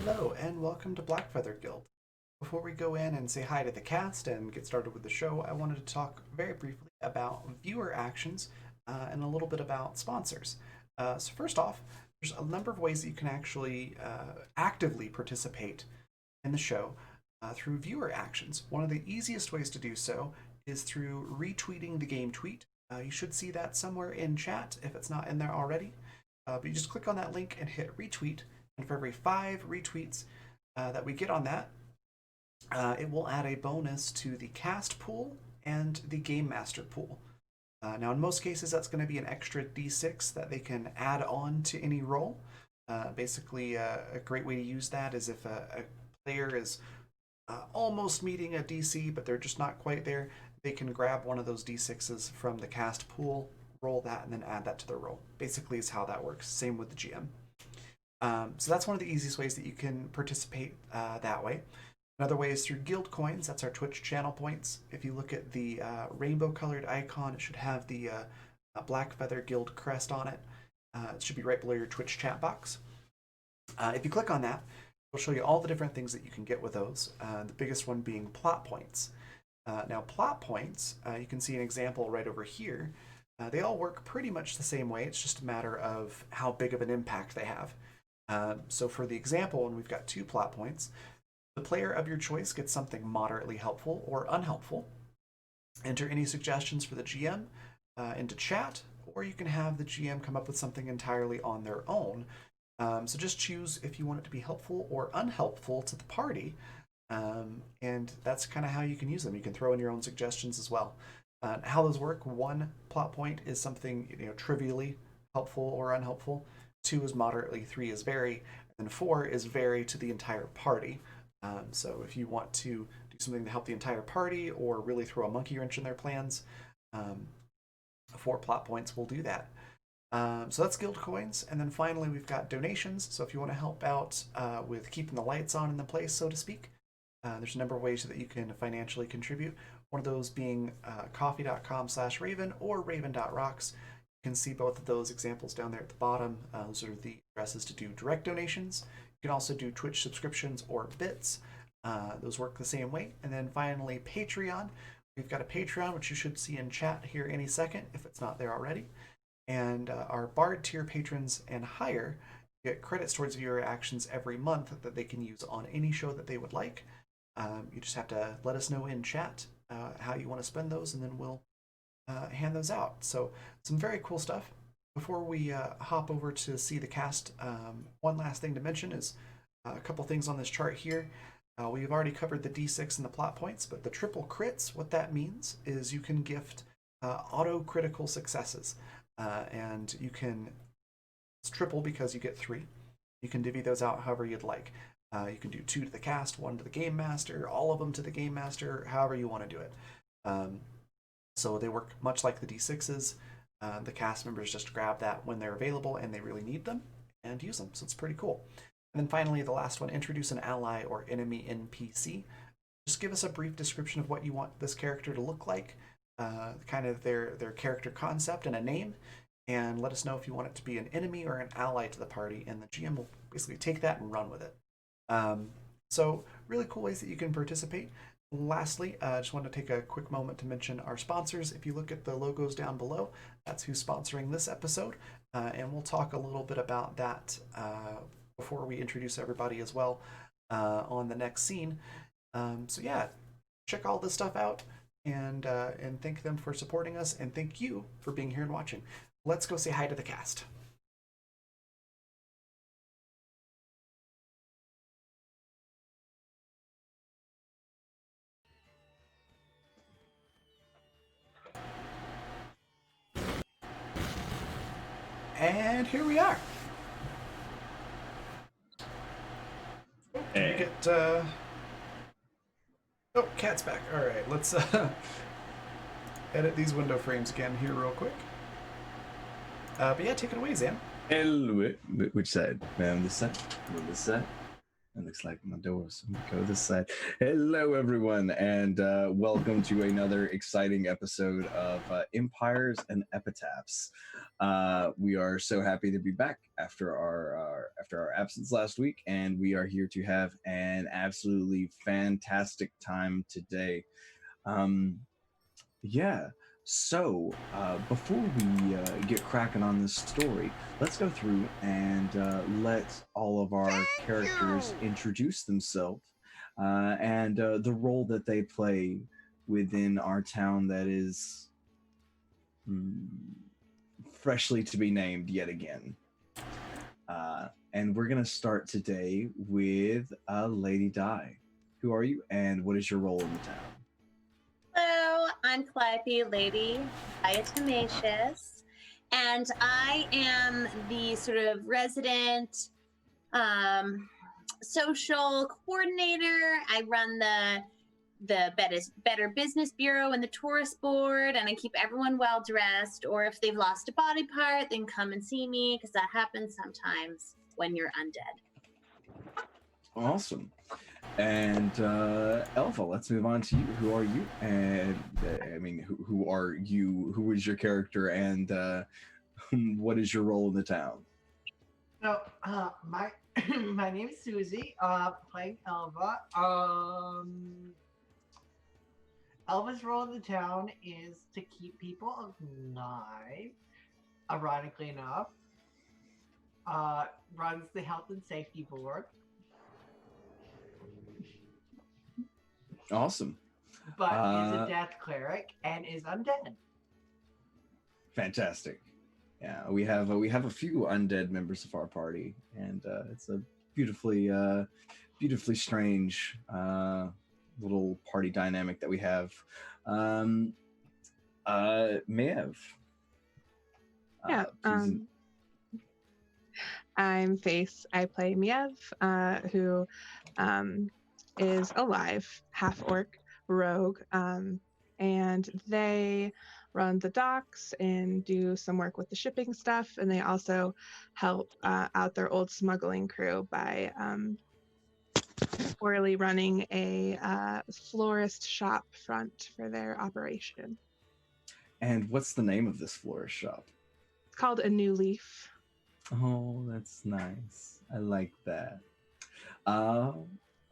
Hello, and welcome to Blackfeather Guild. Before we go in and say hi to the cast and get started with the show, I wanted to talk very briefly about viewer actions and a little bit about sponsors. So first off, there's a number of ways that you can actually actively participate in the show through viewer actions. One of the easiest ways to do so is through retweeting the game tweet. You should see that somewhere in chat if it's not in there already. But you just click on that link and hit retweet, and for every 5 retweets that we get on that, it will add a bonus to the cast pool and the game master pool. Now, in most cases, that's going to be an extra d6 that they can add on to any roll. Basically, a great way to use that is if a player is almost meeting a DC, but they're just not quite there, they can grab one of those d6s from the cast pool, roll that, and then add that to their roll. Basically, is how that works. Same with the GM. So that's one of the easiest ways that you can participate that way. Another way is through guild coins. That's our Twitch channel points. If you look at the rainbow colored icon, it should have the Blackfeather Guild crest on it. It should be right below your Twitch chat box. If you click on that, it'll show you all the different things that you can get with those. The biggest one being plot points. Now, plot points, you can see an example right over here. They all work pretty much the same way. It's just a matter of how big of an impact they have. So for the example, when we've got 2 plot points, the player of your choice gets something moderately helpful or unhelpful. Enter any suggestions for the GM into chat, or you can have the GM come up with something entirely on their own. So just choose if you want it to be helpful or unhelpful to the party, and that's kind of how you can use them. You can throw in your own suggestions as well. How those work: 1 plot point is something trivially helpful or unhelpful. 2 is moderately, 3 is very, and 4 is very to the entire party. So if you want to do something to help the entire party or really throw a monkey wrench in their plans, 4 plot points will do that. So that's guild coins. And then finally, we've got donations. So if you want to help out with keeping the lights on in the place, so to speak, there's a number of ways that you can financially contribute. One of those being coffee.com/Raven or raven.rocks. You can see both of those examples down there at the bottom. Those are the addresses to do direct donations. You can also do Twitch subscriptions or bits. Those work the same way. And then finally, Patreon. We've got a Patreon, which you should see in chat here any second if it's not there already. And our Bard tier patrons and higher get credits towards viewer actions every month that they can use on any show that they would like. You just have to let us know in chat how you want to spend those, and then we'll hand those out. So some very cool stuff. Before we hop over to see the cast, one last thing to mention is a couple things on this chart here. We've already covered the D6 and the plot points, but the triple crits, what that means is you can gift auto critical successes. And you can It's triple because you get 3. You can divvy those out however you'd like. You can do 2 to the cast, 1 to the game master, all of them to the game master, however you want to do it. So they work much like the D6s. The cast members just grab that when they're available and they really need them and use them. So it's pretty cool. And then finally, the last one, introduce an ally or enemy NPC. Just give us a brief description of what you want this character to look like, kind of their character concept and a name, and let us know if you want it to be an enemy or an ally to the party, and the GM will basically take that and run with it. So really cool ways that you can participate. Lastly, I just want to take a quick moment to mention our sponsors. If you look at the logos down below, that's who's sponsoring this episode, and we'll talk a little bit about that before we introduce everybody as well on the next scene. So yeah, check all this stuff out and thank them for supporting us, and thank you for being here and watching. Let's go say hi to the cast. And here we are. Can we get oh, cat's back. All right, let's edit these window frames again here real quick. But yeah, take it away, Zan. Hello. Which side? Man, this side? This side? It looks like my door, so I'm gonna go this side. Hello, everyone, and welcome to another exciting episode of Empires and Epitaphs. We are so happy to be back after our absence last week, and we are here to have an absolutely fantastic time today. Yeah. So, before we get cracking on this story, let's go through and let all of our characters introduce themselves and the role that they play within our town that is freshly to be named yet again. And we're going to start today with Lady Di. Who are you, and what is your role in the town? Hello, I'm Calliope, Lady Diatomaceous, and I am the sort of resident social coordinator. I run the Better Business Bureau and the tourist board, and I keep everyone well dressed, or if they've lost a body part, then come and see me, because that happens sometimes when you're undead. Awesome. And Elva, let's move on to you. Who are you? And I mean, who are you? Who is your character? And what is your role in the town? So, my my name is Susie. Playing Elva. Elva's role in the town is to keep people alive. Ironically enough, runs the health and safety board. Awesome. But is a death cleric and is undead. Fantastic. Yeah, we have a few undead members of our party, and it's a beautifully strange little party dynamic that we have. Maev. Yeah. I'm Face. I play Maev, who is alive, half orc, rogue, and they run the docks and do some work with the shipping stuff, and they also help out their old smuggling crew by orally running a florist shop front for their operation. And what's the name of this florist shop? It's called A New Leaf. Oh, that's nice. I like that.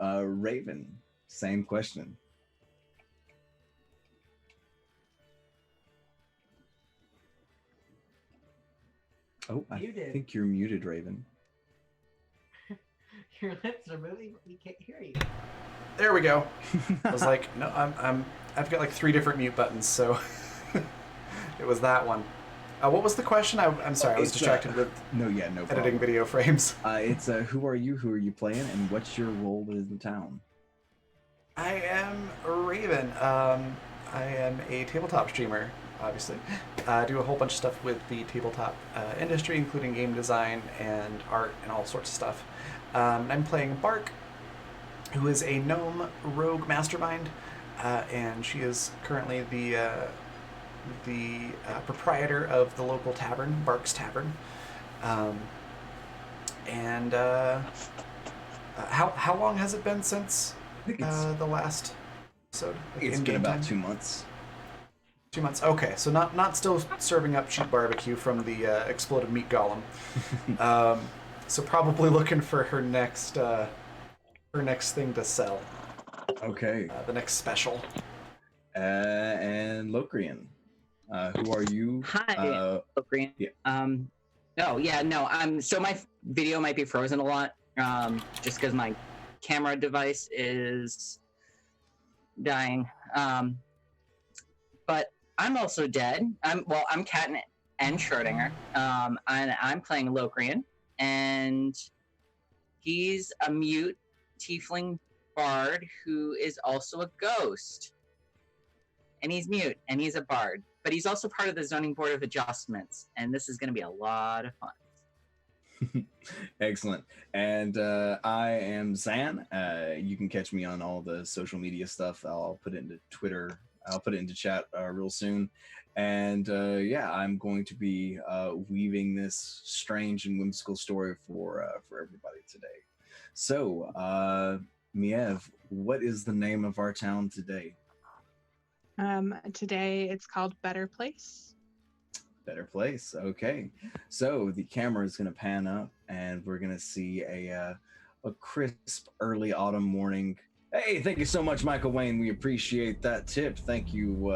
Raven, same question. Oh, I think you're muted, Raven. Your lips are moving, but we can't hear you. There we go. I was like, no, I've got like 3 different mute buttons, so it was that one. What was the question? I'm sorry, I was distracted with no editing problem. video frames. It's who are you playing, and what's your role in the town? I am Raven. I am a tabletop streamer. obviously. Do a whole bunch of stuff with the tabletop industry, including game design and art and all sorts of stuff. I'm playing Bark, who is a gnome rogue mastermind, and she is currently the proprietor of the local tavern, Bark's Tavern. How long has it been since I think it's, the last episode? it's been about 2 months. 2 months. Okay, so not still serving up cheap barbecue from the exploded meat golem. So probably looking for her next thing to sell. Okay. The next special. And Locrian, who are you? Hi, Locrian. Yeah. So my video might be frozen a lot, just because my camera device is dying. But I'm also dead. I'm Kat and Schrodinger. And I'm playing Locrian, and he's a mute tiefling bard who is also a ghost. And he's mute, and he's a bard. But he's also part of the Zoning Board of Adjustments, and this is going to be a lot of fun. Excellent. And I am Zan. You can catch me on all the social media stuff. I'll put it into Twitter. I'll put it into chat real soon. And I'm going to be weaving this strange and whimsical story for everybody today. So, Miev, what is the name of our town today? Today it's called Better Place. Better Place. Okay. So the camera is going to pan up, and we're going to see a crisp early autumn morning. Hey, thank you so much, Michael Wayne. We appreciate that tip. Thank you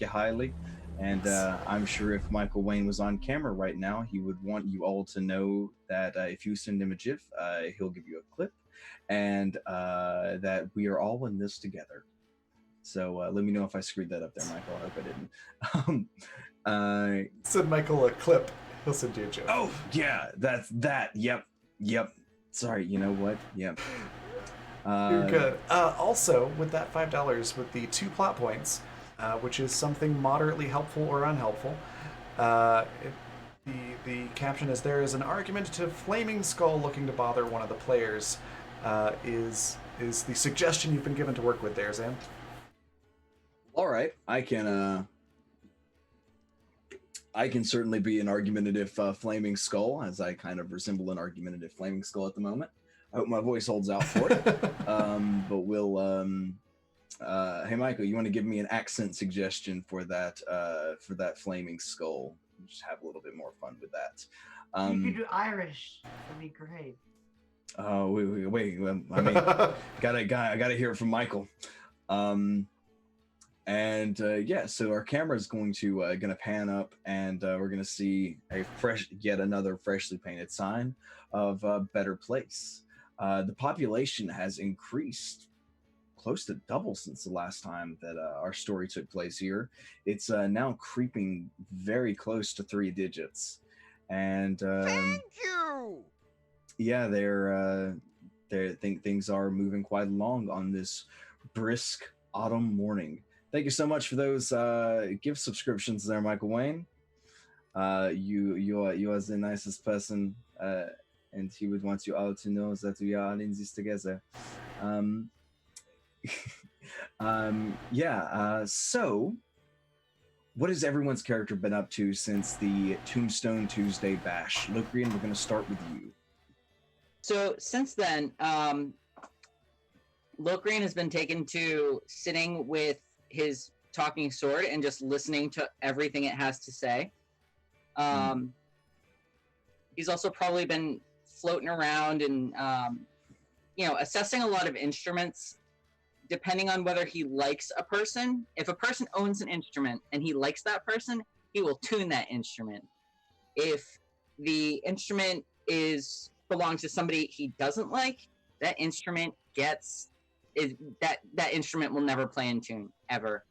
highly. And I'm sure if Michael Wayne was on camera right now, he would want you all to know that if you send him a GIF, he'll give you a clip, and that we are all in this together. So let me know if I screwed that up there, Michael. I hope I didn't. Send Michael a clip. He'll send you a joke. Oh, yeah, that's that. Yep. Sorry, you know what? Yep. You're good. Also, with that $5, with the 2 plot points, which is something moderately helpful or unhelpful, the caption is, there is an argument to Flaming Skull looking to bother one of the players, is the suggestion you've been given to work with there, Zan. All right, I can certainly be an argumentative Flaming Skull, as I kind of resemble an argumentative Flaming Skull at the moment. I hope my voice holds out for it. But we'll, hey Michael, you want to give me an accent suggestion for that Flaming Skull? Just have a little bit more fun with that. You could do Irish. That'd be great. Oh, wait. I mean, I gotta hear it from Michael. So our camera is going to pan up, and we're gonna see yet another freshly painted sign of Better Place. The population has increased close to double since the last time that our story took place here. It's now creeping very close to 3 digits, and Thank you. yeah, they think things are moving quite along on this brisk autumn morning. Thank you so much for those gift subscriptions there, Michael Wayne. You are the nicest person, and he would want you all to know that we are all in this together. So what has everyone's character been up to since the Tombstone Tuesday bash? Locrian, we're going to start with you. So since then, Locrian has been taken to sitting with his talking sword and just listening to everything it has to say. He's also probably been floating around and assessing a lot of instruments, depending on whether he likes a person. If a person owns an instrument and he likes that person, he will tune that instrument. If the instrument belongs to somebody he doesn't like, that instrument that instrument will never play in tune ever.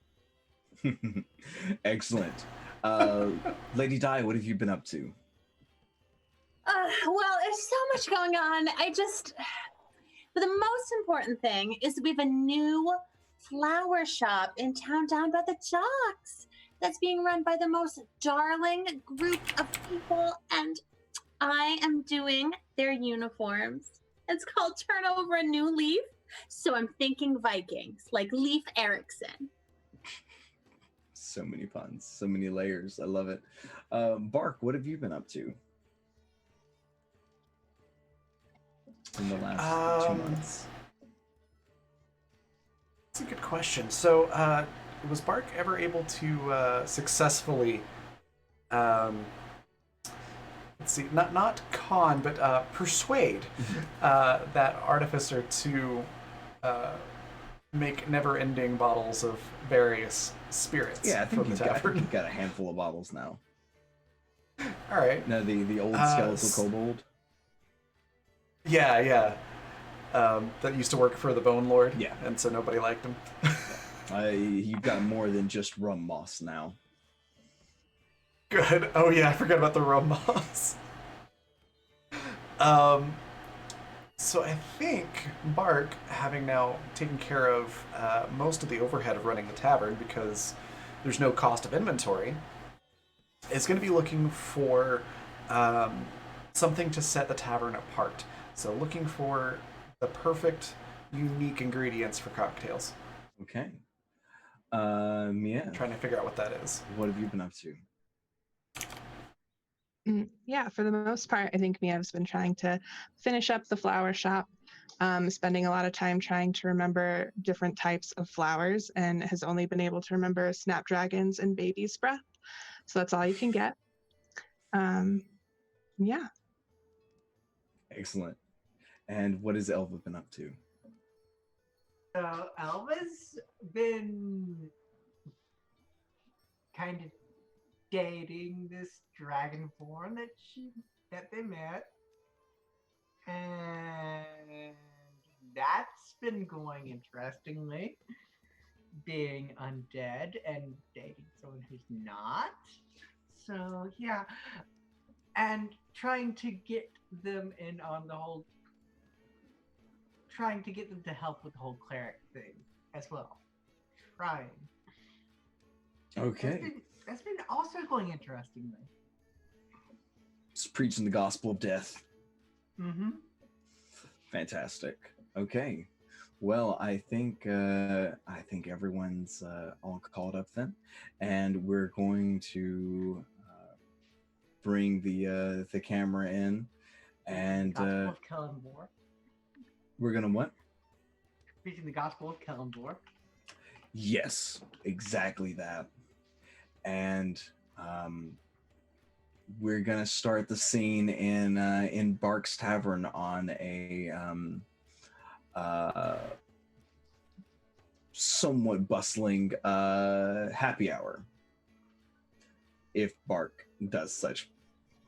Excellent. Lady Di, what have you been up to? Well, there's so much going on. But the most important thing is we have a new flower shop in town down by the docks. that's being run by the most darling group of people, and I am doing their uniforms. It's called Turn Over a New Leaf. So I'm thinking Vikings, like Leif Erikson. So many puns, so many layers. I love it. Bark, what have you been up to in the last 2 months? That's a good question. So, was Bark ever able to successfully, let's see, not con, but persuade that artificer to make never-ending bottles of various spirits Yeah, I for think the you've got, tavern? you've got a handful of bottles now. All right. No, the old skeletal kobold. Yeah, yeah. That used to work for the Bone Lord. Yeah. And so nobody liked him. You've got more than just rum moss now. Good. Oh yeah, I forgot about the rum moss. So I think Bark, having now taken care of most of the overhead of running the tavern because there's no cost of inventory, is going to be looking for something to set the tavern apart. So looking for the perfect, unique ingredients for cocktails. Okay. Yeah. Trying to figure out what that is. What have you been up to? Yeah, for the most part, I think Mia's been trying to finish up the flower shop, spending a lot of time trying to remember different types of flowers, and has only been able to remember snapdragons and baby's breath. So that's all you can get. Yeah. Excellent. And what has Elva been up to? So Elva's been kind of dating this dragonborn that they met, and that's been going interestingly. Being undead and dating someone who's not. So yeah, and trying to get them in on the whole, trying to get them to help with the whole cleric thing as well. Trying. Okay. That's been also going interestingly. Just preaching the gospel of death. Mm-hmm. Fantastic. Okay. Well, I think everyone's all caught up then, and we're going to bring the camera in, and Gospel of Kellenborg. we're gonna what? Preaching the Gospel of Kellenborg. Yes, exactly that. And we're gonna start the scene in Bark's Tavern on a somewhat bustling happy hour, if Bark does such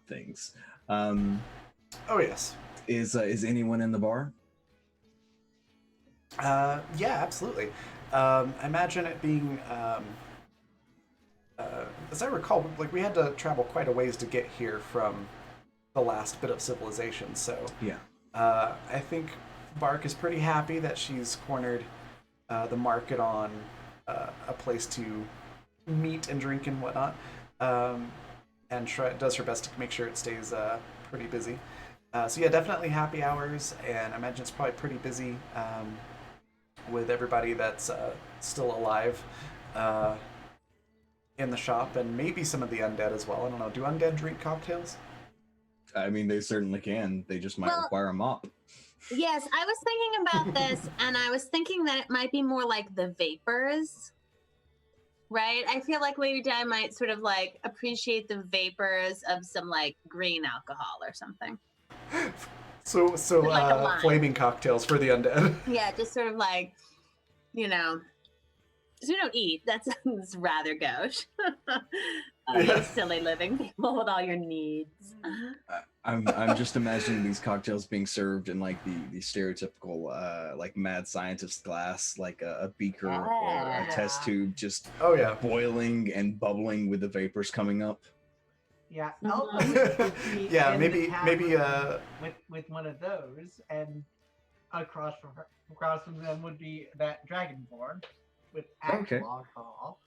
things. Oh yes. Is anyone in the bar? Yeah, absolutely. I imagine it being, as I recall, like we had to travel quite a ways to get here from the last bit of civilization. So Yeah. I think Bark is pretty happy that she's cornered the market on a place to meet and drink and whatnot, and does her best to make sure it stays pretty busy. So yeah, definitely happy hours, and I imagine it's probably pretty busy with everybody that's still alive in the shop, and maybe some of the undead as well. I don't know. Do undead drink cocktails? I mean, they certainly can. They just might require a mop. Yes, I was thinking about this, and I was thinking that it might be more like the vapors, right? I feel like Lady Di might sort of like appreciate the vapors of some like green alcohol or something. So Like a lime. flaming cocktails for the undead. Yeah, just sort of like, you know, 'cause we don't eat. That's rather gauche. You silly living people with all your needs. I'm just imagining these cocktails being served in like the stereotypical like mad scientist glass, like a beaker or a test tube, just boiling and bubbling with the vapors coming up. Yeah, Mhm. Elva would be Yeah, in maybe the tavern maybe with one of those, and across from them would be that dragonborn with actual alcohol.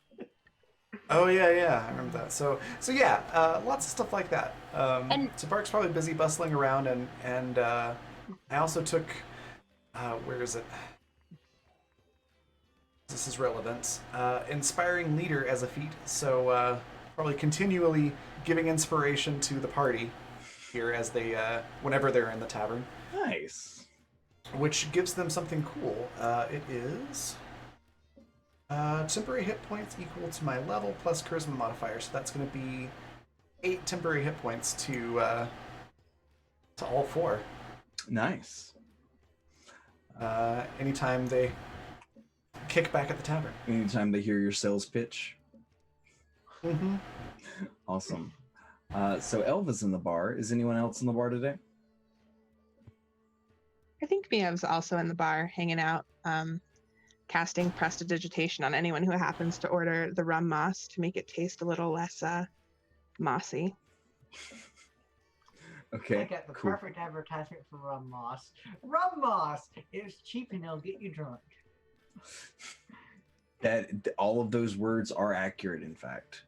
Oh yeah, I remember that. So yeah, lots of stuff like that. And So Bark's probably busy bustling around, and I also took where is it? This is relevant. Inspiring leader as a feat. So probably continually giving inspiration to the party here as they whenever they're in the tavern, Nice. which gives them something cool. It is temporary hit points equal to my level plus charisma modifier. So that's going to be 8 temporary hit points to all 4. Nice. Anytime they kick back at the tavern. Anytime they hear your sales pitch. Mm-hmm. Awesome. So Elva's in the bar. Is anyone else in the bar today? I think Miev's also in the bar hanging out, casting prestidigitation on anyone who happens to order the rum moss to make it taste a little less mossy. Okay. I got the Cool. perfect advertisement for rum moss. Rum moss is cheap and it'll get you drunk. That all of those words are accurate, in fact.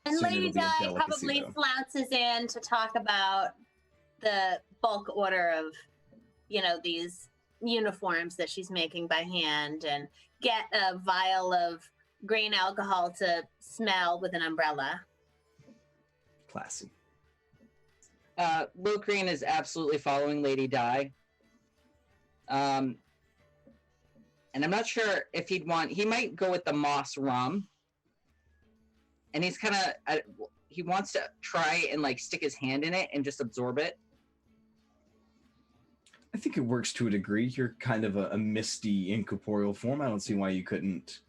and Soon Lady it'll be a Di delicacy, probably though. flounces in to talk about the bulk order of, these uniforms that she's making by hand, and get a vial of grain alcohol to smell with an umbrella. Classy. Locrian is absolutely following Lady Di. And I'm not sure if he might go with the moss rum. And he's kind of, he wants to try and like stick his hand in it and just absorb it. I think it works to a degree. You're kind of a misty, incorporeal form. I don't see why you couldn't.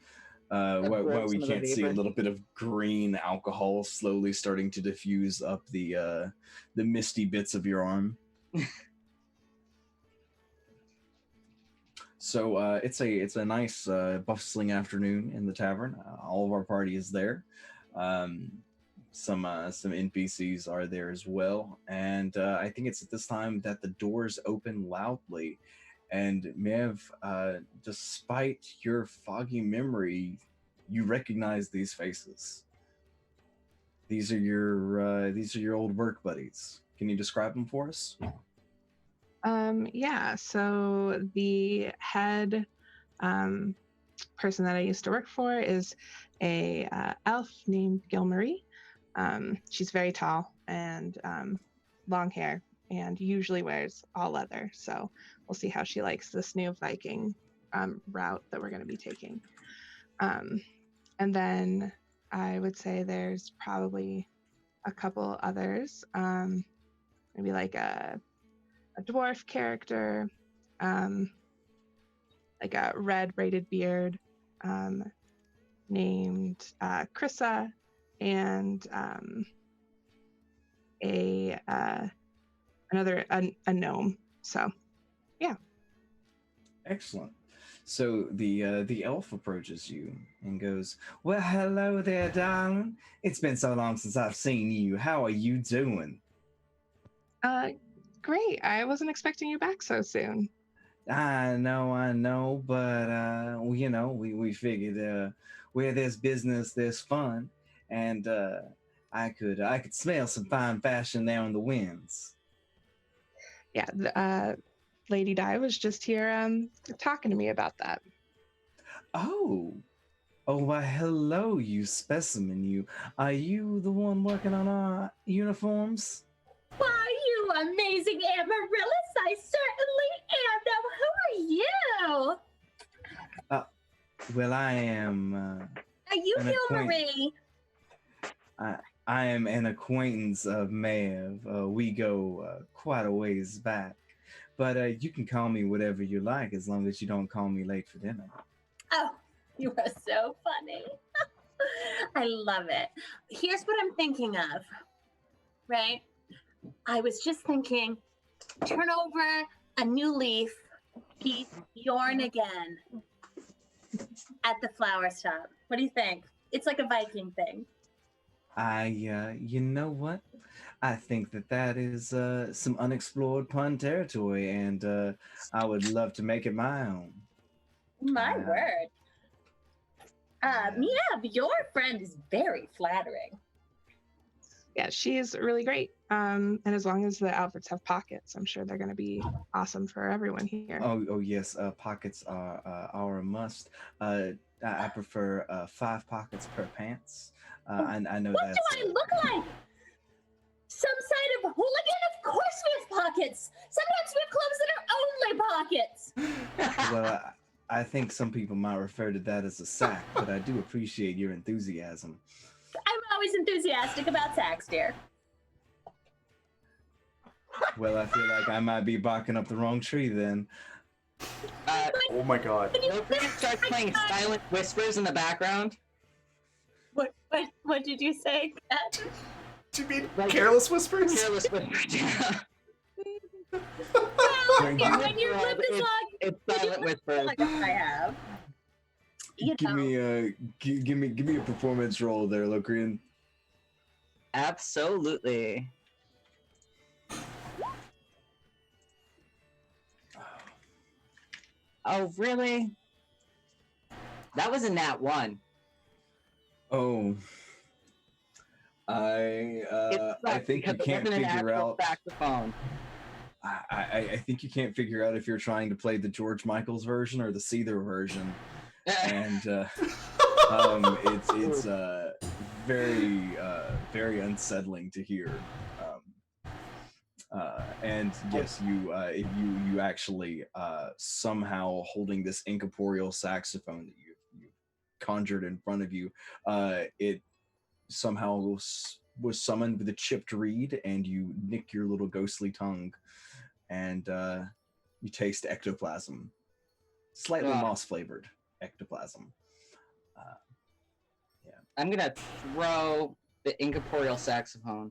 Why Absorb we some of the can't see a vapor. little bit of green alcohol slowly starting to diffuse up the misty bits of your arm. So it's a nice bustling afternoon in the tavern. All of our party is there. Some NPCs are there as well, and I think it's at this time that the doors open loudly. And Mev, despite your foggy memory, you recognize these faces. These are your old work buddies. Can you describe them for us? Yeah, so the head person that I used to work for is a elf named Gilmarie. She's very tall and long hair, and usually wears all leather. So we'll see how she likes this new Viking route that we're going to be taking. And then I would say there's probably a couple others, maybe like a dwarf character, like a red braided beard, named Krissa, and a gnome. So yeah. Excellent. So the elf approaches you and goes, "Well, hello there, darling. It's been so long since I've seen you. How are you doing?" Great. I wasn't expecting you back so soon. I know, but we figured where there's business, there's fun, and I could smell some fine fashion there on the winds. Yeah, Lady Di was just here talking to me about that. Oh, why, hello, you specimen. You are you the one working on our uniforms? Why, you amazing Amaryllis, I certainly am. Now, who are you? Well, I am. Are you An Gilmarie? I am an acquaintance of Mav. We go quite a ways back, but you can call me whatever you like as long as you don't call me late for dinner. Oh, you are so funny. I love it. Here's what I'm thinking of, right? I was just thinking, turn over a new leaf, keep yarn again at the flower shop. What do you think? It's like a Viking thing. You know what? I think that is some unexplored pun territory, and I would love to make it my own. My word. Mia, your friend is very flattering. Yeah, she's really great. And as long as the outfits have pockets, I'm sure they're going to be awesome for everyone here. Oh yes, pockets are a must. I prefer 5 pockets per pants. I know What that's. do I look like? Some side of hooligan? Of course we have pockets. Sometimes we have clothes that are only pockets. Well, I think some people might refer to that as a sack, but I do appreciate your enthusiasm. I'm always enthusiastic about sacks, dear. Well, I feel like I might be barking up the wrong tree then. Oh my god. Logan starts playing Silent Whispers in the background. What did you say, Kat? Do you mean Like- careless whispers? Careless Whispers. Yeah. Well, here, when you flip this log, It's Silent Whispers. like I have. You Give know. me give me a performance roll there, Locrian. Absolutely. Oh, really? That was a nat 1. Oh. I think you can't figure out. Saxophone. I think you can't figure out if you're trying to play the George Michael's version or the Seether version, and it's very unsettling to hear. And yes, you actually somehow holding this incorporeal saxophone that you conjured in front of you, it somehow was summoned with a chipped reed, and you nick your little ghostly tongue, and you taste ectoplasm, slightly moss flavored ectoplasm. I'm gonna throw the incorporeal saxophone.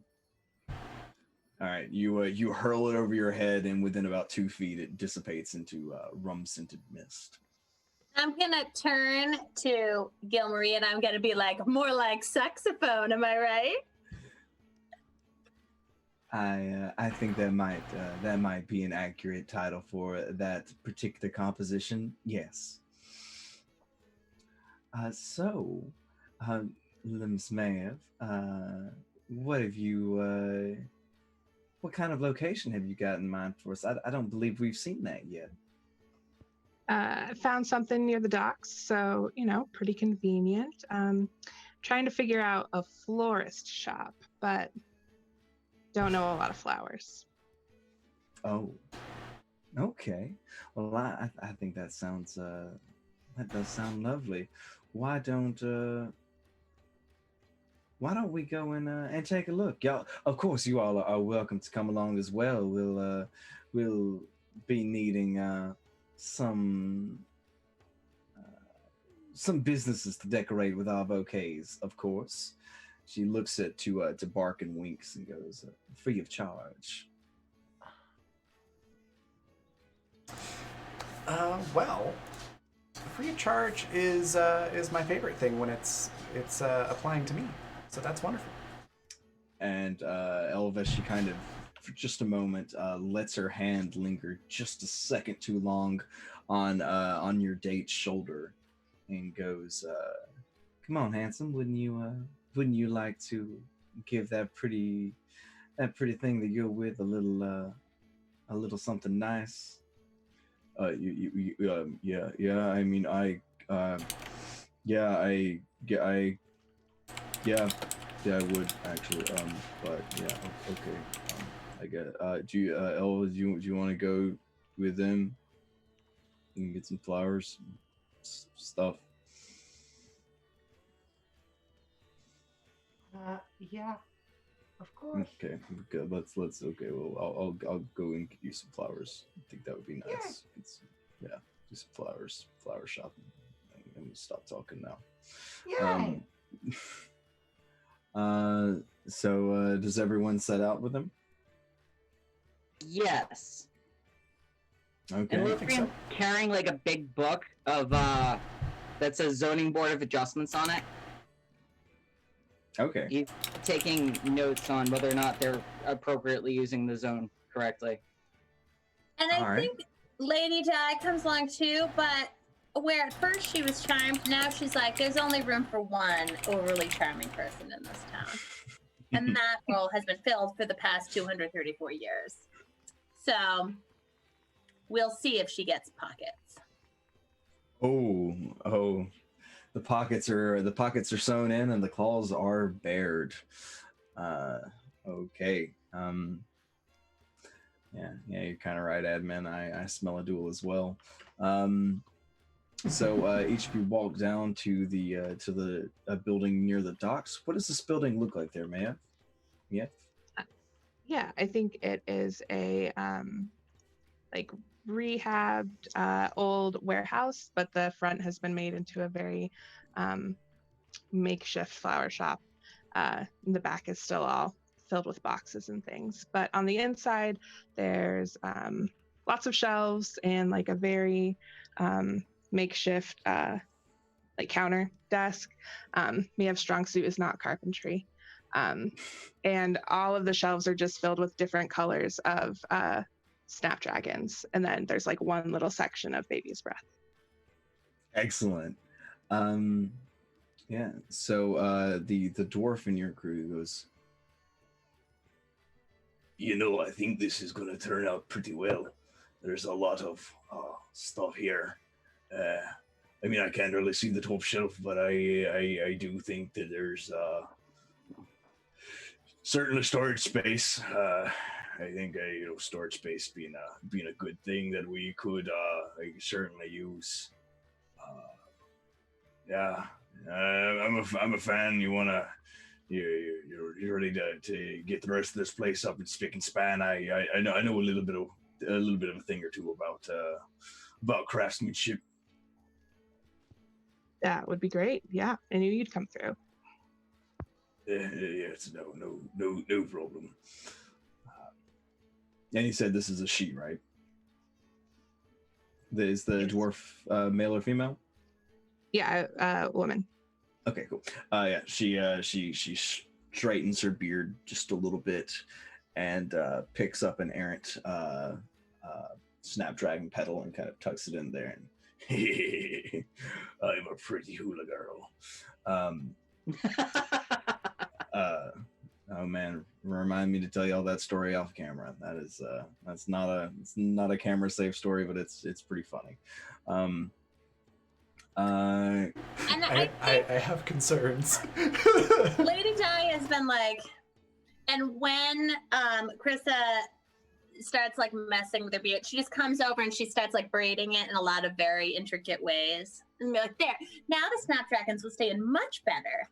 All right, you hurl it over your head, and within about 2 feet, it dissipates into rum-scented mist. I'm gonna turn to Gilmarie and I'm gonna be like, more like saxophone, am I right? I think that might be an accurate title for that particular composition. Yes. So, Miss Maeve, what have you? What kind of location have you got in mind for us? I don't believe we've seen that yet. Found something near the docks, so pretty convenient. Trying to figure out a florist shop, but don't know a lot of flowers. Oh, okay. Well, I think that sounds that does sound lovely. Why don't we go and take a look? Y'all, of course, you all are welcome to come along as well. We'll be needing some businesses to decorate with our bouquets, of course. She looks to Bark and winks and goes, free of charge. Well, free of charge is my favorite thing when it's applying to me. So that's wonderful. And Elvis, she kind of, for just a moment, lets her hand linger just a second too long on your date's shoulder, and goes, "Come on, handsome, wouldn't you like to give that pretty thing that you're with a little something nice?" Yeah. I mean, yeah, I would actually. But yeah, okay. I get. Do you, Elvis, do you want to go with them and get some flowers, stuff? Yeah, of course. Okay, good. Let's. Okay, well, I'll go and get you some flowers. I think that would be nice. Yeah, do some flower shopping. I'm gonna stop talking now. Yay! So does everyone set out with him? Yes. Okay. And I think so. Luthrian carrying like a big book of that says Zoning Board of Adjustments on it. Okay. He's taking notes on whether or not they're appropriately using the zone correctly. And I All right. think Lady Di comes along too, but where at first she was charmed, now she's like, there's only room for one overly charming person in this town. And that role has been filled for the past 234 years. So we'll see if she gets pockets. Oh, the pockets are sewn in and the claws are bared. Okay. Yeah, you're kind of right, admin. I smell a duel as well. So each of you walk down to the building near the docks. What does this building look like there, Maya? Yeah. Yeah, I think it is a like rehabbed old warehouse, but the front has been made into a very makeshift flower shop. The back is still all filled with boxes and things, but on the inside there's lots of shelves and like a very makeshift like counter desk. Mia's strong suit is not carpentry. And all of the shelves are just filled with different colors of snapdragons. And then there's like one little section of baby's breath. Excellent. Yeah. So the dwarf in your crew goes, I think this is going to turn out pretty well. There's a lot of stuff here. I mean, I can't really see the top shelf, but I do think that there's certainly storage space. I think storage space being a good thing that we could certainly use. Yeah, I'm a fan. You're ready to get the rest of this place up in spick and span. I know a little bit of a thing or two about craftsmanship. That would be great. Yeah, I knew you'd come through. Yes, no problem. and you said this is a she, right? Is the dwarf male or female? Yeah, woman. Okay, cool. Yeah, she straightens her beard just a little bit and picks up an errant snapdragon petal and kind of tucks it in there. And I'm a pretty hula girl. Oh man, remind me to tell you all that story off camera. That's not a camera safe story, but it's pretty funny. And I have concerns. Lady Di has been like, and when Krista starts like messing with her beard, she just comes over and she starts like braiding it in a lot of very intricate ways. And be like, there, now the snapdragons will stay in much better.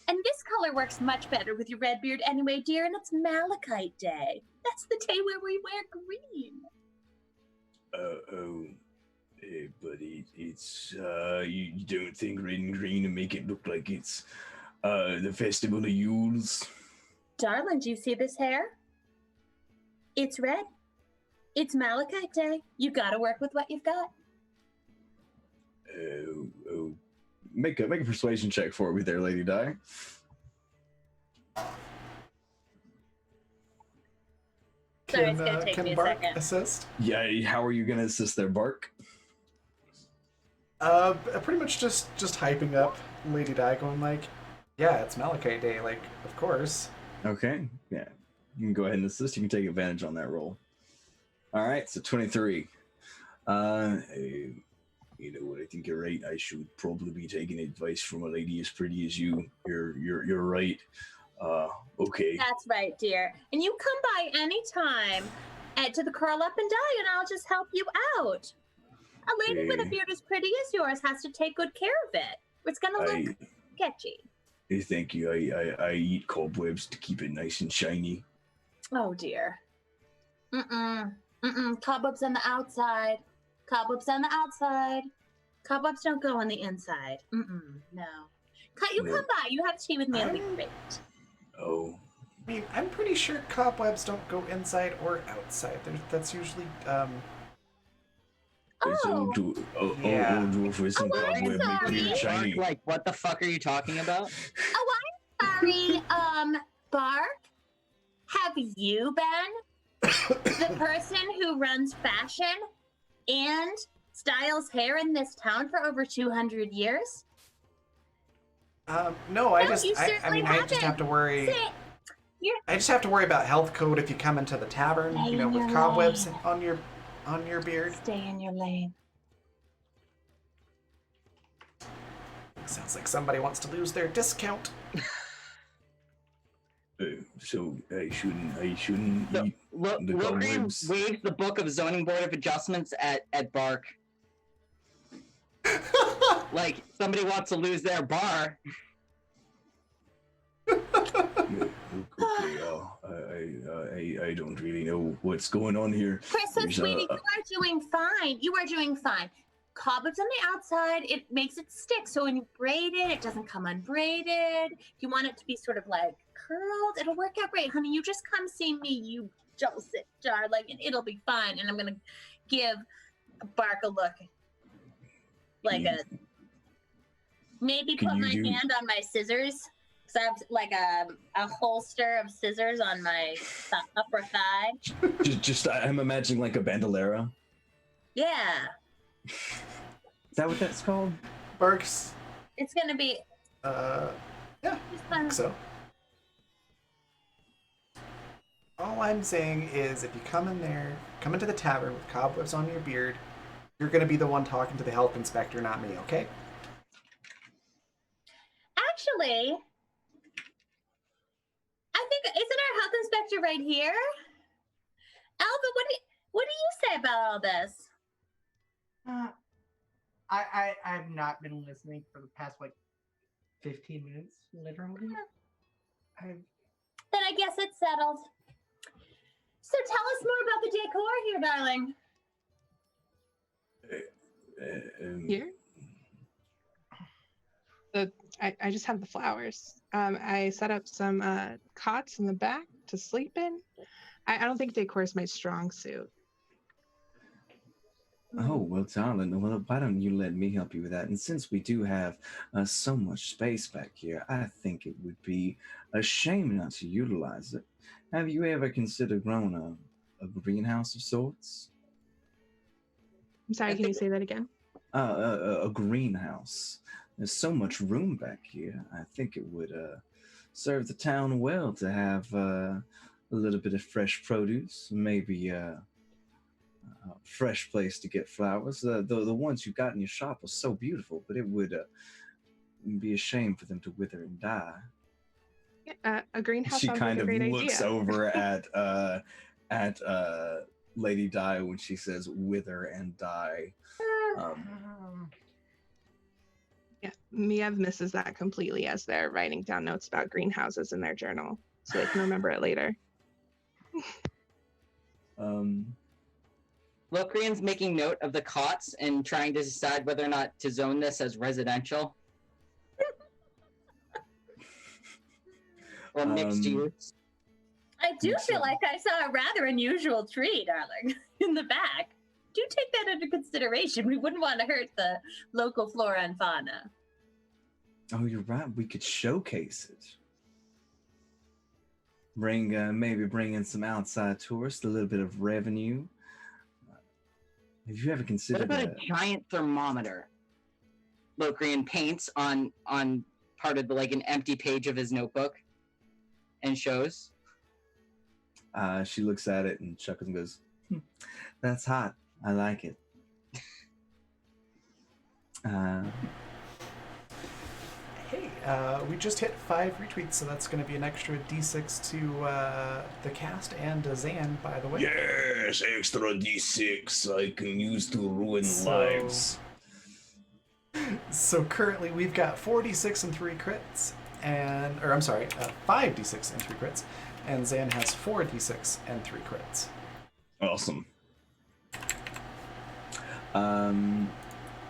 And this color works much better with your red beard anyway, dear, and it's Malachite Day. That's the day where we wear green. But it's you don't think red and green and make it look like it's the festival of Yules? Darling, do you see this hair? It's red. It's Malachite Day. You gotta work with what you've got. Make a persuasion check for me there, Lady Di. Sorry, it's gonna take me a Bark second. assist? Yeah, how are you gonna assist their Bark? Pretty much just hyping up Lady Di, going like, yeah, it's Malachite Day, like, of course. Okay, yeah. You can go ahead and assist. You can take advantage on that roll. All right, so 23. You know what? I think you're right. I should probably be taking advice from a lady as pretty as you. You're right. Okay. That's right, dear. And you come by anytime to the Curl Up and Die, and I'll just help you out. A lady with a beard as pretty as yours has to take good care of it. It's gonna look sketchy. Thank you. I eat cobwebs to keep it nice and shiny. Oh dear. Cobwebs on the outside. Cobwebs on the outside. Cobwebs don't go on the inside. No. You come by. You have tea with me. It'll be great. Oh. I mean, I'm pretty sure cobwebs don't go inside or outside. That's usually, Oh. Old dwarf with some Oh, I'm cobweb make sorry. beard shiny. Like, what the fuck are you talking about? Oh, I'm sorry. Bark, have you been the person who runs fashion and styles hair in this town for over 200 years? No, I No, just, you I certainly mean, I just have to worry. Sit. You're I just have to worry about health code if you come into the tavern, Stay you know, in with your cobwebs lane. on your beard. Stay in your lane. Sounds like somebody wants to lose their discount. So I shouldn't So, eat the Locrian cobwebs. waves the book of zoning board of adjustments at Bark. Like somebody wants to lose their bar. Okay, I don't really know what's going on here. Princess, There's, sweetie, you are doing fine. You are doing fine. Cobwebs on the outside, it makes it stick. So when you braid it, it doesn't come unbraided. If you want it to be sort of like curled, it'll work out great, honey. You just come see me, you Joseph, darling, and it'll be fine. And I'm gonna give Bark a look, like Can a maybe can put you my do- hand on my scissors. Cause I have like a holster of scissors on my upper thigh. Just I'm imagining like a bandolera. Yeah, Is that what that's called? Barks. it's gonna be Yeah, just I fun. think so. All I'm saying is, if you come in there, come into the tavern with cobwebs on your beard, you're gonna be the one talking to the health inspector, not me. Okay? Actually, I think isn't our health inspector right here? Alva, what do you say about all this? I've not been listening for the past like 15 minutes, literally. Then I guess it's settled. So tell us more about the decor here, darling. Here? I just have the flowers. I set up some cots in the back to sleep in. I don't think decor is my strong suit. Oh, well, darling, well, why don't you let me help you with that? And since we do have so much space back here, I think it would be a shame not to utilize it. Have you ever considered growing a greenhouse of sorts? I'm sorry, I can you think- say that again? A greenhouse. There's so much room back here. I think it would serve the town well to have a little bit of fresh produce, maybe a fresh place to get flowers. The ones you got in your shop are so beautiful, but it would be a shame for them to wither and die. Yeah, a greenhouse She sounds kind like a of great looks idea. over at Lady Di when she says "wither and die." Yeah, Miev misses that completely as they're writing down notes about greenhouses in their journal, so they can remember it later. Locrian's making note of the cots and trying to decide whether or not to zone this as residential or mixed use. I do Think feel so. like I saw a rather unusual tree, darling, in the back. Do take that into consideration. We wouldn't want to hurt the local flora and fauna. Oh, you're right. We could showcase it. Maybe bring in some outside tourists, a little bit of revenue. Have you ever What considered about a giant thermometer? Locrian paints on part of an empty page of his notebook and shows. She looks at it and chuckles and goes, "That's hot. I like it." Hey, we just hit 5 retweets, so that's going to be an extra D6 to the cast and Zan, by the way. Yes, extra D6 I can use to ruin So- lives. So currently we've got 4d6 and 3 crits, or I'm sorry, 5d6 and 3 crits, and Zan has 4d6 and 3 crits. Awesome.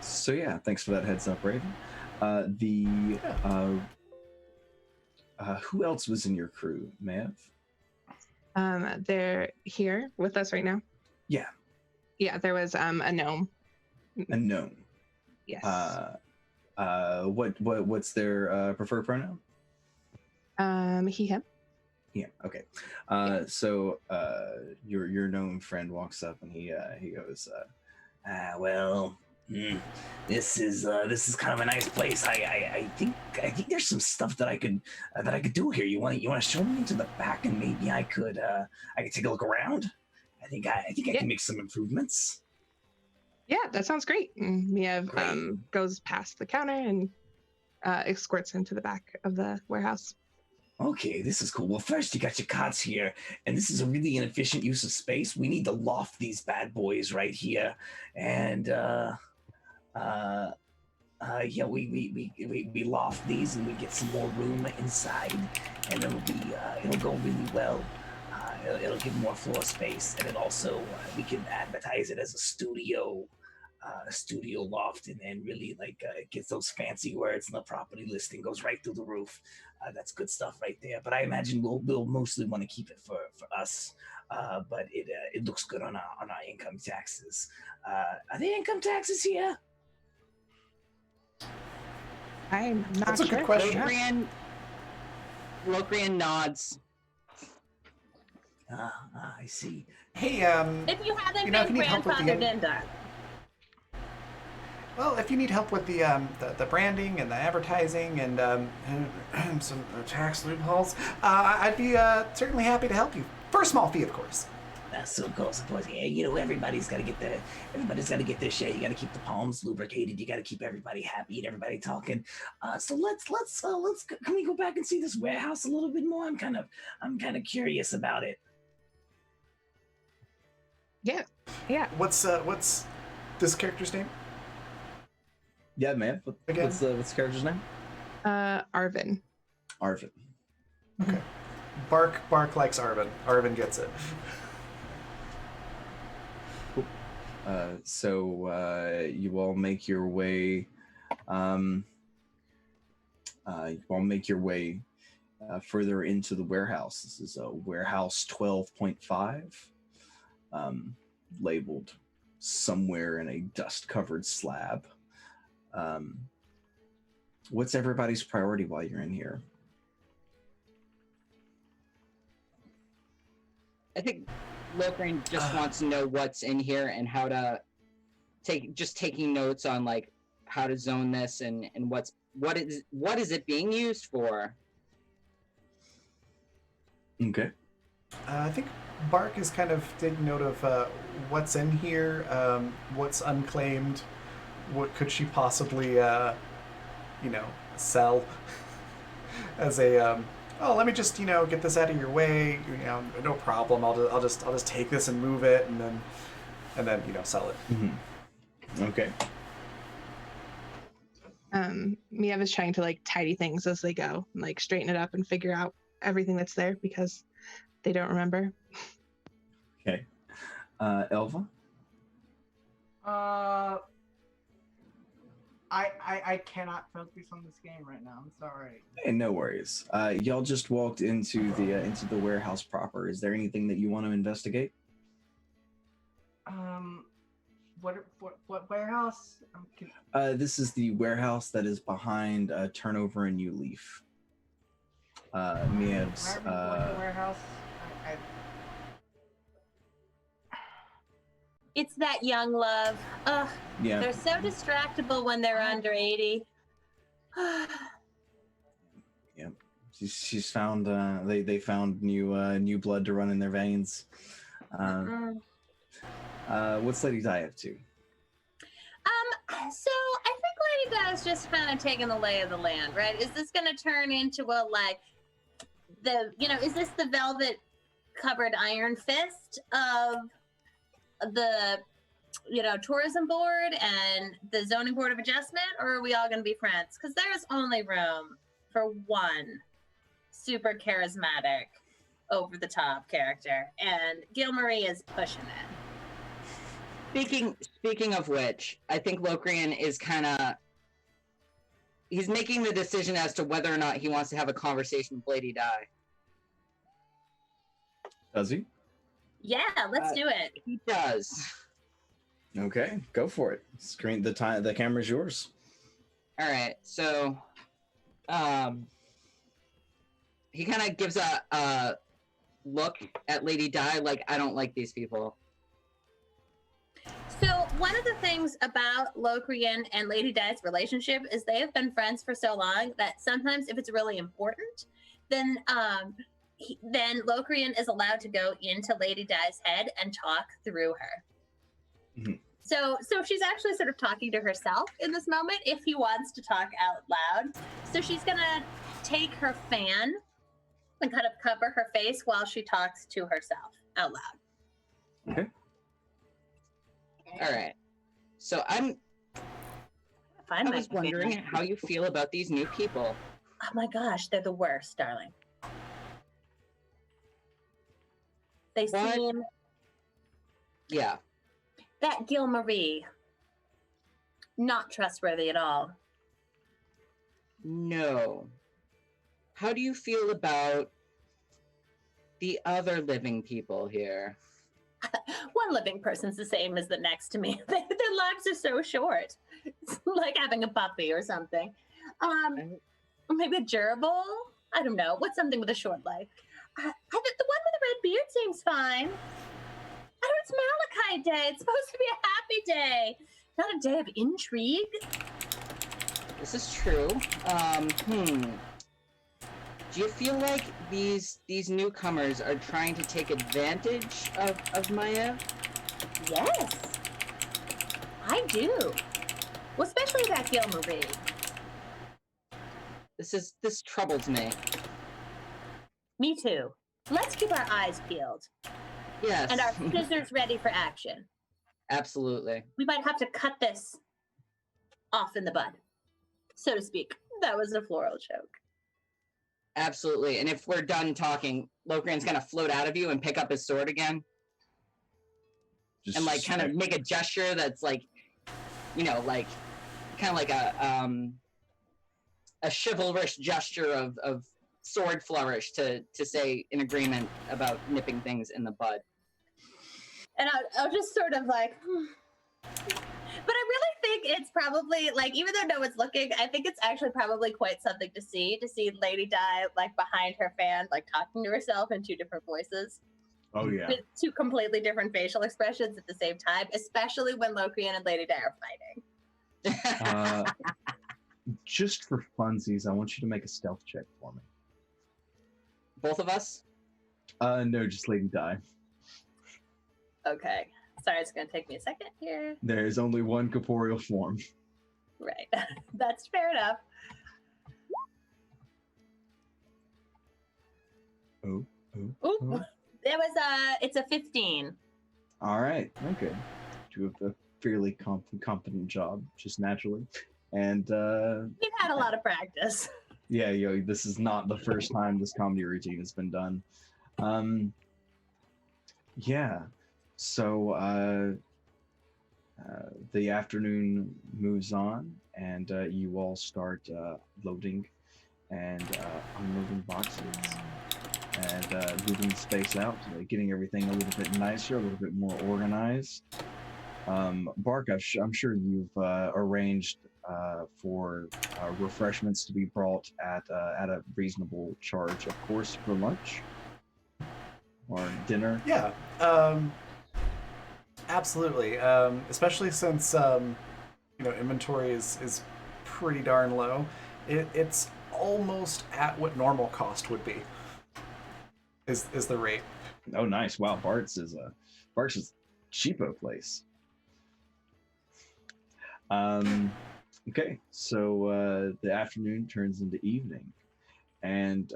So yeah, thanks for that heads up, Raven. Who else was in your crew, Mav? They're here with us right now. Yeah. Yeah, there was a gnome. A gnome. Yes. What's their preferred pronoun? He, him. Yeah. Okay. So your gnome friend walks up and he goes, Well, this is kind of a nice place. I think there's some stuff that I could do here. You want to show me into the back, and maybe I could take a look around. I think I Yeah. can make some improvements. Yeah, that sounds great. And Miev Great. goes past the counter and escorts him to the back of the warehouse. Okay, this is cool. Well, first you got your cots here, and this is a really inefficient use of space. We need to loft these bad boys right here, and yeah, we loft these, and we get some more room inside, and it'll go really well. It'll give more floor space, and it also we can advertise it as a studio loft, and then really it gets those fancy words, and the property listing goes right through the roof. That's good stuff right there. But I imagine we'll mostly want to keep it for us. But it looks good on our income taxes. Are there income taxes here? I'm not That's a sure. good question. Locrian nods. I see. Hey, If you haven't You know, if been you need help with the grandfathered in, Doc. well, if you need help with the branding and the advertising and some tax loopholes, I'd be certainly happy to help you for a small fee, of course. So of course, yeah, everybody's got to get their share. You got to keep the palms lubricated. You got to keep everybody happy and everybody talking. So let's can we go back and see this warehouse a little bit more? I'm kind of curious about it. Yeah. What's this character's name? Yeah, man. Again? What's the character's name? Arvin. Arvin. Okay. Bark likes Arvin. Arvin gets it. So you all make your way. Further into the warehouse. This is a warehouse 12.5, labeled somewhere in a dust-covered slab. What's everybody's priority while you're in here? I think Locrian just wants to know what's in here and how to taking notes on like how to zone this and what is it being used for. Okay. I think Bark is kind of taking note of what's in here, what's unclaimed, what could she possibly, sell as a. Oh, let me just get this out of your way. No problem. I'll just take this and move it, and then sell it. Mm-hmm. Okay. Miev is trying to like tidy things as they go, and, like straighten it up and figure out everything that's there because they don't remember. Okay. Elva? I cannot focus on this game right now. I'm sorry. Hey, no worries. Y'all just walked into the warehouse proper. Is there anything that you want to investigate? What warehouse? This is the warehouse that is behind Turnover and New Leaf. Miev's. What warehouse? It's that young love. Ugh, Yeah. they're so distractible when they're under 80. Yeah. She's found. They found new blood to run in their veins. What's Lady Di up to? So I think Lady Di's just kind of taking the lay of the land, right? Is this going to turn into is this the velvet covered iron fist of the tourism board and the zoning board of adjustment, or are we all going to be friends? Because there's only room for one super charismatic over the top character, and Gil Marie is pushing it. Speaking of which, I think Locrian is he's making the decision as to whether or not he wants to have a conversation with Lady Di. Does he? Yeah, let's do it. He does. Okay, go for it. The camera's yours. All right, so he kind of gives a look at Lady Di like, I don't like these people. So one of the things about Locrian and Lady Di's relationship is they have been friends for so long that sometimes if it's really important, then then Locrian is allowed to go into Lady Di's head and talk through her. Mhm. So she's actually sort of talking to herself in this moment if he wants to talk out loud. So she's gonna take her fan and kind of cover her face while she talks to herself out loud. Okay. All right. So I was wondering how you feel about these new people. Oh my gosh, they're the worst, darling. They What? seem Yeah. that Gilmarie not trustworthy at all. No. How do you feel about the other living people here? One living person's the same as the next to me. Their lives are so short. It's like having a puppy or something. Maybe a gerbil? I don't know. What's something with a short life? The one with the red beard seems fine. I don't. It's Malachi Day. It's supposed to be a happy day, not a day of intrigue. This is true. Do you feel like these newcomers are trying to take advantage of Maya? Yes, I do. Well, especially that Gilmarie. This troubles me. Me too. Let's keep our eyes peeled Yes. and our scissors ready for action. Absolutely. We might have to cut this off in the bud, so to speak. That was a floral joke. Absolutely. And if we're done talking, Locrian's gonna float out of you and pick up his sword again. Just And like kind of make a gesture that's like, like kind of like a chivalrous gesture of sword flourish to say in agreement about nipping things in the bud. And I'll just sort of like, But I really think it's probably like, even though no one's looking, I think it's actually probably quite something to see Lady Di like behind her fan, like talking to herself in two different voices. Oh yeah. With two completely different facial expressions at the same time, especially when Locrian and Lady Di are fighting. Just for funsies, I want you to make a stealth check for me. Both of us? No, just Lady Di. Okay. Sorry, it's going to take me a second here. There is only one corporeal form. Right. That's fair enough. Oh. Oop. It was it's a 15. All right. Okay. You have a fairly competent job, just naturally, and We've had a lot of practice. yeah, this is not the first time this comedy routine has been done. Yeah. So the afternoon moves on, and you all start loading and unloading boxes and moving the space out, getting everything a little bit nicer, a little bit more organized. Bark, I'm sure you've arranged for refreshments to be brought at a reasonable charge, of course, for lunch or dinner. Yeah, absolutely. Especially since inventory is pretty darn low. It's almost at what normal cost would be. Is the rate? Oh, nice! Wow, Bart's is a cheapo place. Okay, so the afternoon turns into evening, and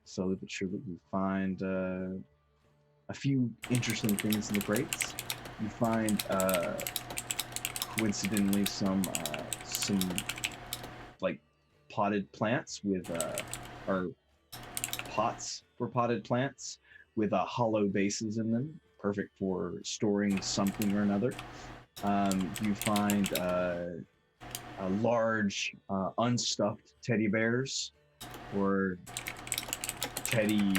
slowly but surely you find a few interesting things in the crates. You find coincidentally some like potted plants with or pots for potted plants with hollow bases in them, perfect for storing something or another. You find large unstuffed teddy bears or teddy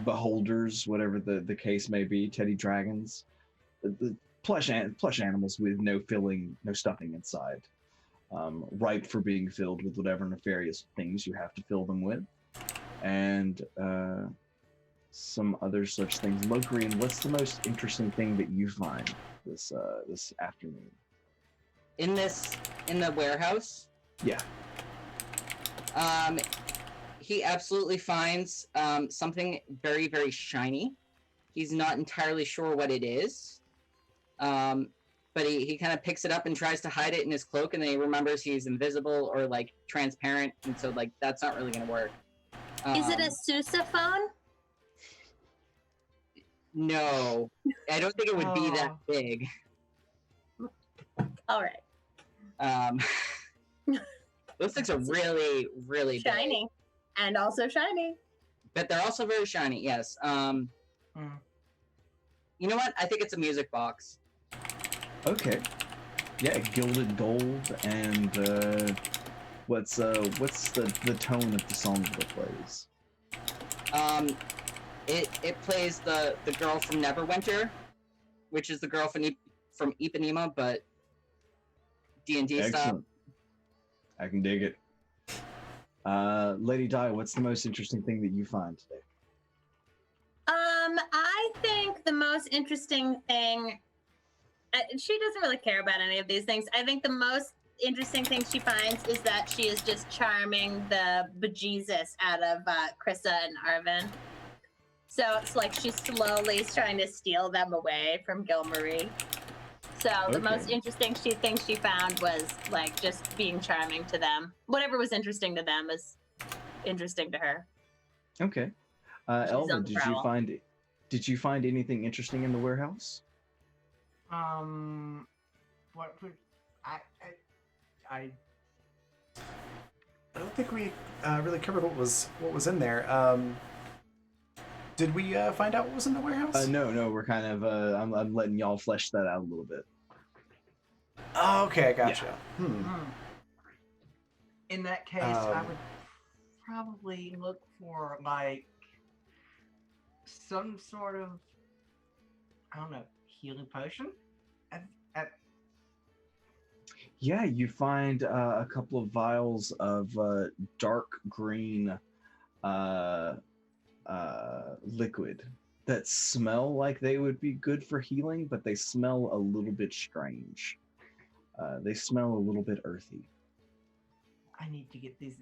beholders, whatever the case may be, teddy dragons, the plush animals with no filling, no stuffing inside, ripe for being filled with whatever nefarious things you have to fill them with, and some other such things. Locrian, what's the most interesting thing that you find this afternoon? In the warehouse, Yeah. he absolutely finds something very, very shiny. He's not entirely sure what it is. But he kind of picks it up and tries to hide it in his cloak, and then he remembers he's invisible or like transparent, and so like that's not really gonna work. Is it a sousaphone? No, I don't think it would be that big. All right. Those things are really, really Shiny. big. And also shiny. But they're also very shiny, yes. You know what? I think it's a music box. Okay. Yeah, gilded gold, and what's the tone of the song that it plays? It plays the girl from Neverwinter, which is the girl from Ipanema, but D&D style. Excellent. I can dig it. Lady Di, what's the most interesting thing that you find today? I think the most interesting thing, she doesn't really care about any of these things. I think the most interesting thing she finds is that she is just charming the bejesus out of Krissa and Arvin. So it's like she's slowly trying to steal them away from Gilmarie. So the most interesting thing she found was like just being charming to them. Whatever was interesting to them is interesting to her. Okay. Elva, did you find anything interesting in the warehouse? What would I don't think we really covered what was in there. Did we find out what was in the warehouse? No. We're kind of I'm letting y'all flesh that out a little bit. Oh, okay, I gotcha. Yeah. In that case, I would probably look for like some sort of, I don't know, healing potion. Yeah, you find a couple of vials of dark green liquid that smell like they would be good for healing, but they smell a little bit strange. They smell a little bit earthy. I need to get these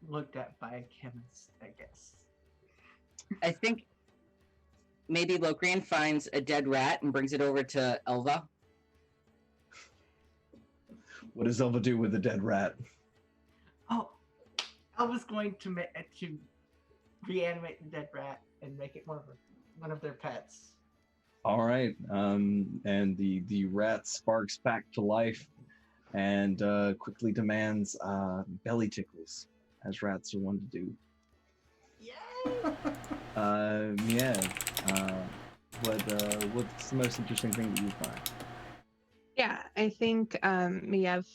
looked at by a chemist, I guess. I think maybe Locrian finds a dead rat and brings it over to Elva. What does Elva do with a dead rat? Oh, I was going to reanimate the dead rat and make it one of their pets. All right, and the rat sparks back to life, and quickly demands belly tickles, as rats are one to do. Yay! What's the most interesting thing that you find? Yeah, I think Miev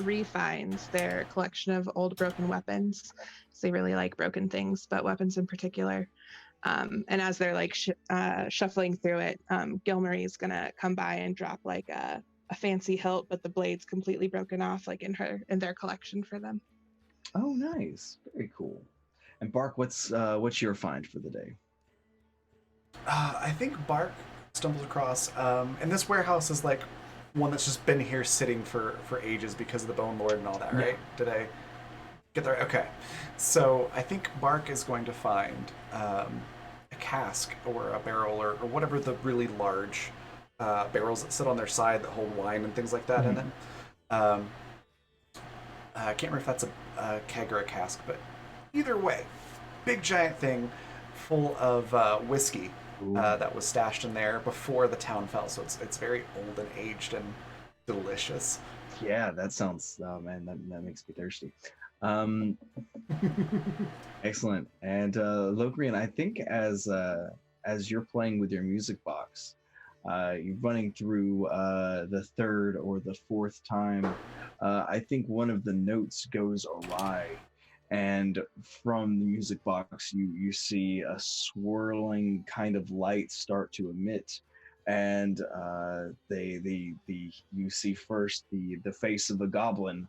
refines their collection of old broken weapons. So they really like broken things, but weapons in particular. And as they're like shuffling through it, Gilmarie is gonna come by and drop like a fancy hilt, but the blade's completely broken off, like in their collection for them. Oh, nice, very cool. And Bark, what's your find for the day? I think Bark stumbles across, and this warehouse is like one that's just been here sitting for ages because of the Bone Lord and all that, right? Yeah. Did I get there? Okay. So I think Bark is going to find a cask or a barrel or whatever the really large barrels that sit on their side that hold wine and things like that in them. I can't remember if that's a keg or a cask, but either way, big giant thing full of whiskey that was stashed in there before the town fell. So it's very old and aged and delicious. Yeah, that sounds. Oh man, that makes me thirsty. Excellent. And Locrian, I think as you're playing with your music box, you're running through the third or the fourth time. I think one of the notes goes awry. And from the music box, you see a swirling kind of light start to emit, and you see first the face of a goblin,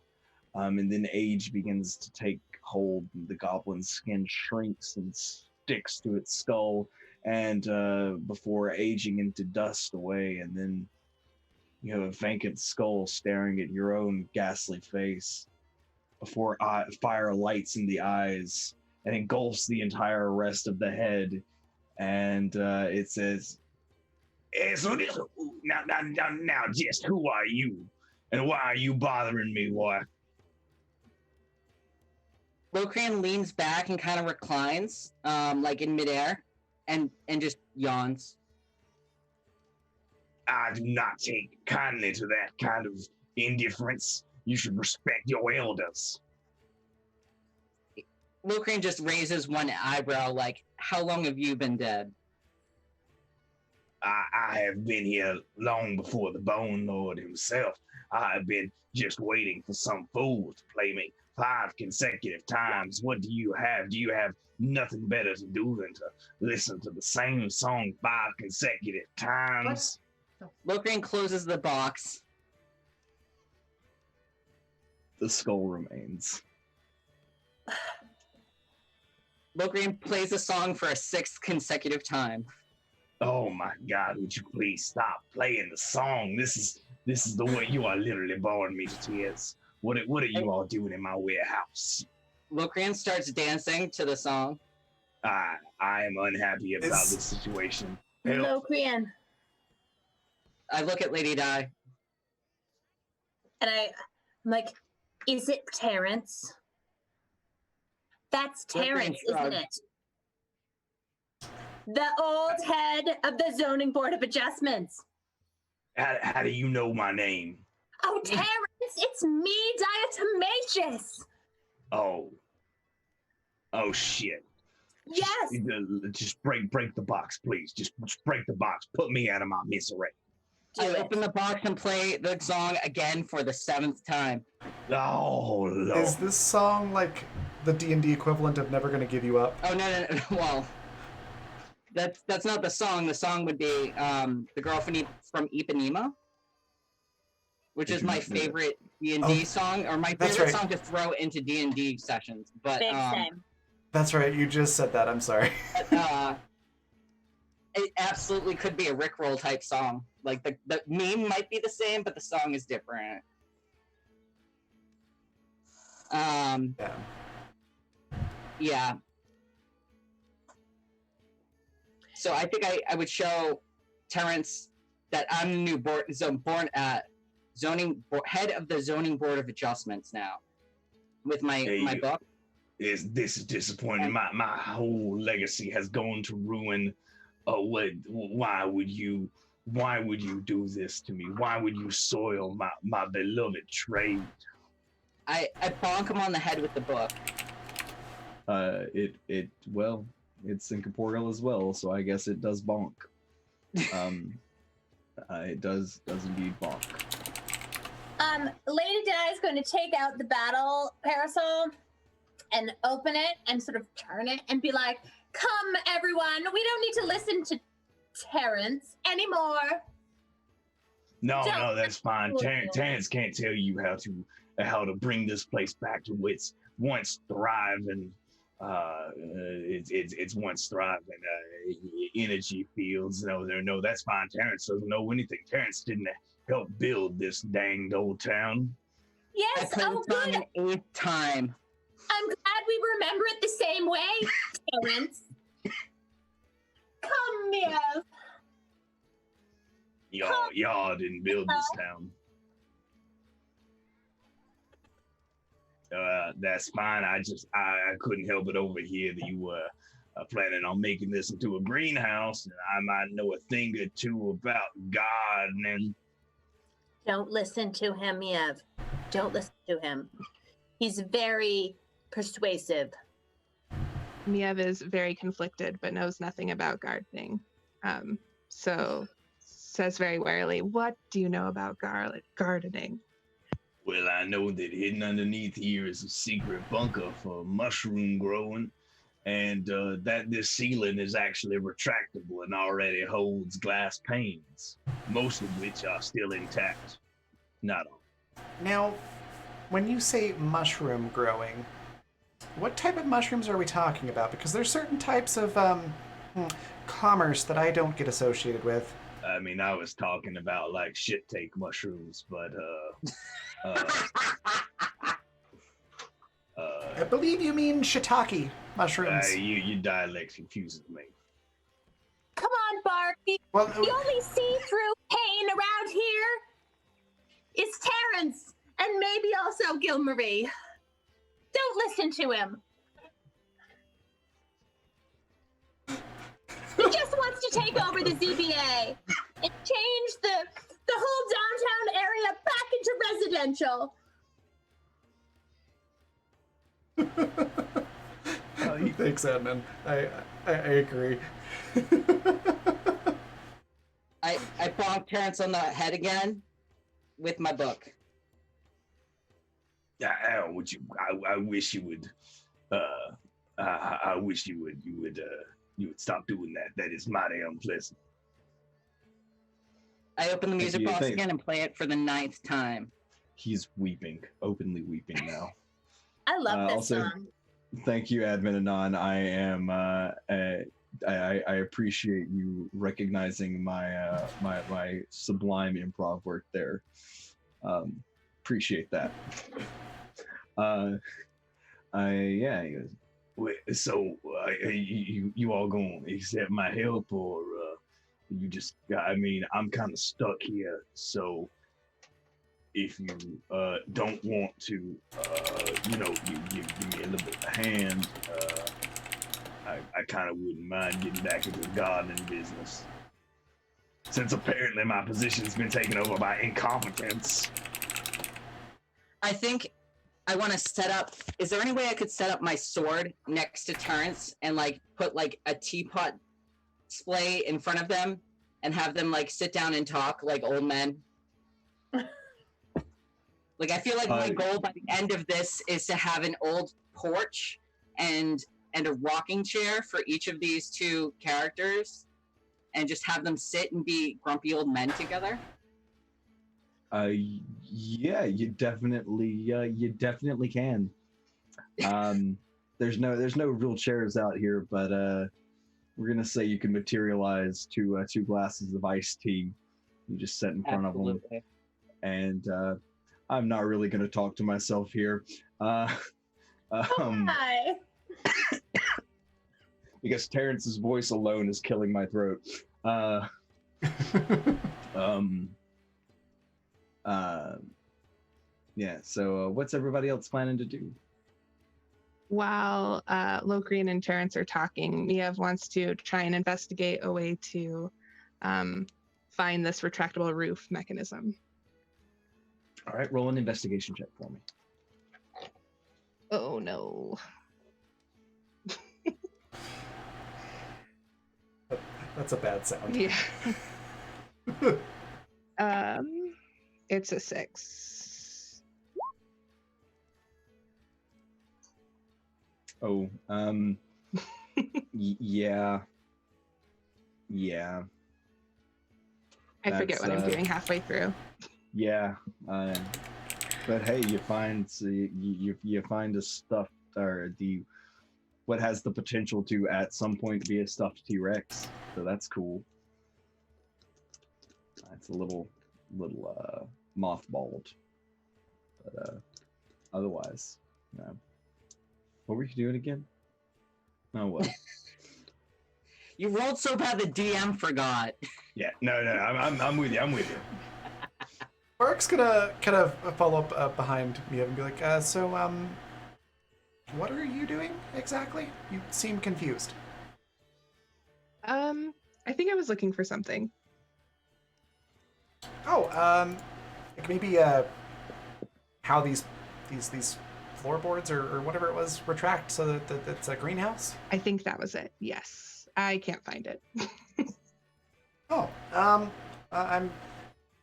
and then age begins to take hold. And the goblin's skin shrinks and sticks to its skull, and before aging into dust away, and then you have a vacant skull staring at your own ghastly face before fire lights in the eyes and engulfs the entire rest of the head, and it says, So this, now, just who are you? And why are you bothering me, boy? Locrian leans back and kind of reclines, like in midair, and just yawns. I do not take kindly to that kind of indifference. You should respect your elders. Locrian just raises one eyebrow, like, how long have you been dead? I have been here long before the Bone Lord himself. I have been just waiting for some fool to play me 5 consecutive times. What do you have? Do you have nothing better to do than to listen to the same song 5 consecutive times? Locrian closes the box. the skull remains. Locrian plays the song for a 6th consecutive time. Oh my God! Would you please stop playing the song? This is the way you are literally boring me to tears. What are you all doing in my warehouse? Locrian starts dancing to the song. I am unhappy about this situation. Help. Locrian. I look at Lady Di. And I'm like, is it Terrence? That's Terrence, isn't it? The old head of the Zoning Board of Adjustments. How do you know my name? Oh, Terrence, it's me, Diatomaceous. Oh shit. Yes. Just break the box, please. Just break the box. Put me out of my misery. I open the box and play the song again for the 7th time. Oh, Lord. Is this song like the D&D equivalent of Never Gonna Give You Up? Oh, no. Well, that's not the song. The song would be The Girl from Ipanema, which is my favorite D&D song, or my favorite song to throw into D&D sessions. But Big same. That's right, you just said that, I'm sorry. It absolutely could be a Rickroll type song. Like the meme might be the same, but the song is different. Yeah. So I think I would show Terrence that I'm the new head of the Zoning Board of Adjustments now, with my book. This is disappointing. My whole legacy has gone to ruin. Why would you do this to me? Why would you soil my beloved trade? I bonk him on the head with the book. It's incorporeal as well, so I guess it does bonk. It does indeed bonk. Lady Di is going to take out the battle parasol and open it and sort of turn it and be like, "Come, everyone, we don't need to listen to Terrence anymore." No, that's fine. Terrence can't tell you how to bring this place back to its once thriving, it's once thriving energy fields. No, that's fine. Terrence doesn't know anything. Terrence didn't help build this danged old town. Yes, oh good. An 8th time. I'm glad we remember it the same way, Terrence. Come here. Y'all didn't build this town. That's fine. I couldn't help it over here that you were planning on making this into a greenhouse, and I might know a thing or two about gardening. Don't listen to him, Yev. Don't listen to him. He's very persuasive. Miev is very conflicted, but knows nothing about gardening. So says very warily, "What do you know about gardening?" Well, I know that hidden underneath here is a secret bunker for mushroom growing, and that this ceiling is actually retractable and already holds glass panes, most of which are still intact. Not all. Now, when you say mushroom growing, what type of mushrooms are we talking about? Because there's certain types of commerce that I don't get associated with. I mean, I was talking about like shit take mushrooms, but I believe you mean shiitake mushrooms. your dialect confuses me. Come on, Bark. Well, The only see-through pain around here is Terrence, and maybe also Gilmarie. Don't listen to him. He just wants to take over the ZBA and change the whole downtown area back into residential. Thanks, Edmund. I agree. I bonk Terrence on the head again with my book. I wish you would. I wish you would stop doing that. That is mighty unpleasant. I open the music you. box Thanks. again and play it for the 9th time. He's weeping, openly weeping now. I love this also, song. Thank you, Admin Anon. I am. I appreciate you recognizing my my sublime improv work there. Appreciate that. He goes, Wait, so you all gonna accept my help, or you just? I mean, I'm kind of stuck here. So if you don't want to, you give me a little bit of a hand. I kind of wouldn't mind getting back into the gardening business, since apparently my position's been taken over by incompetence. I think I want to set up. Is there any way I could set up my sword next to Terrence and like put like a teapot display in front of them and have them like sit down and talk like old men? Like I feel like my goal by the end of this is to have an old porch and a rocking chair for each of these two characters, and just have them sit and be grumpy old men together. yeah, you definitely can. There's no real chairs out here, but we're gonna say you can materialize two glasses of iced tea. You just sit in front of them, and I'm not really gonna talk to myself here. Hi. Because Terrence's voice alone is killing my throat. Yeah, so what's everybody else planning to do? While Locrian and Terrence are talking, Miev wants to try and investigate a way to find this retractable roof mechanism. All right, roll an investigation check for me. Oh no. That's a bad sound. Yeah. It's a 6. Oh, yeah. I forget what I'm That's, doing halfway through. Yeah, but hey, you find a stuffed, or what has the potential to at some point be a stuffed T-Rex, so that's cool. It's a little mothballed, but otherwise, what were you doing again? Oh well. You rolled so bad the DM forgot. Yeah, no, I'm with you. I'm with you. Mark's gonna kind of follow up behind me and be like, so what are you doing exactly? You seem confused. I think I was looking for something. Oh, like maybe how these floorboards or whatever it was retract so that it's a greenhouse. I think that was it. Yes. I can't find it. Oh, I'm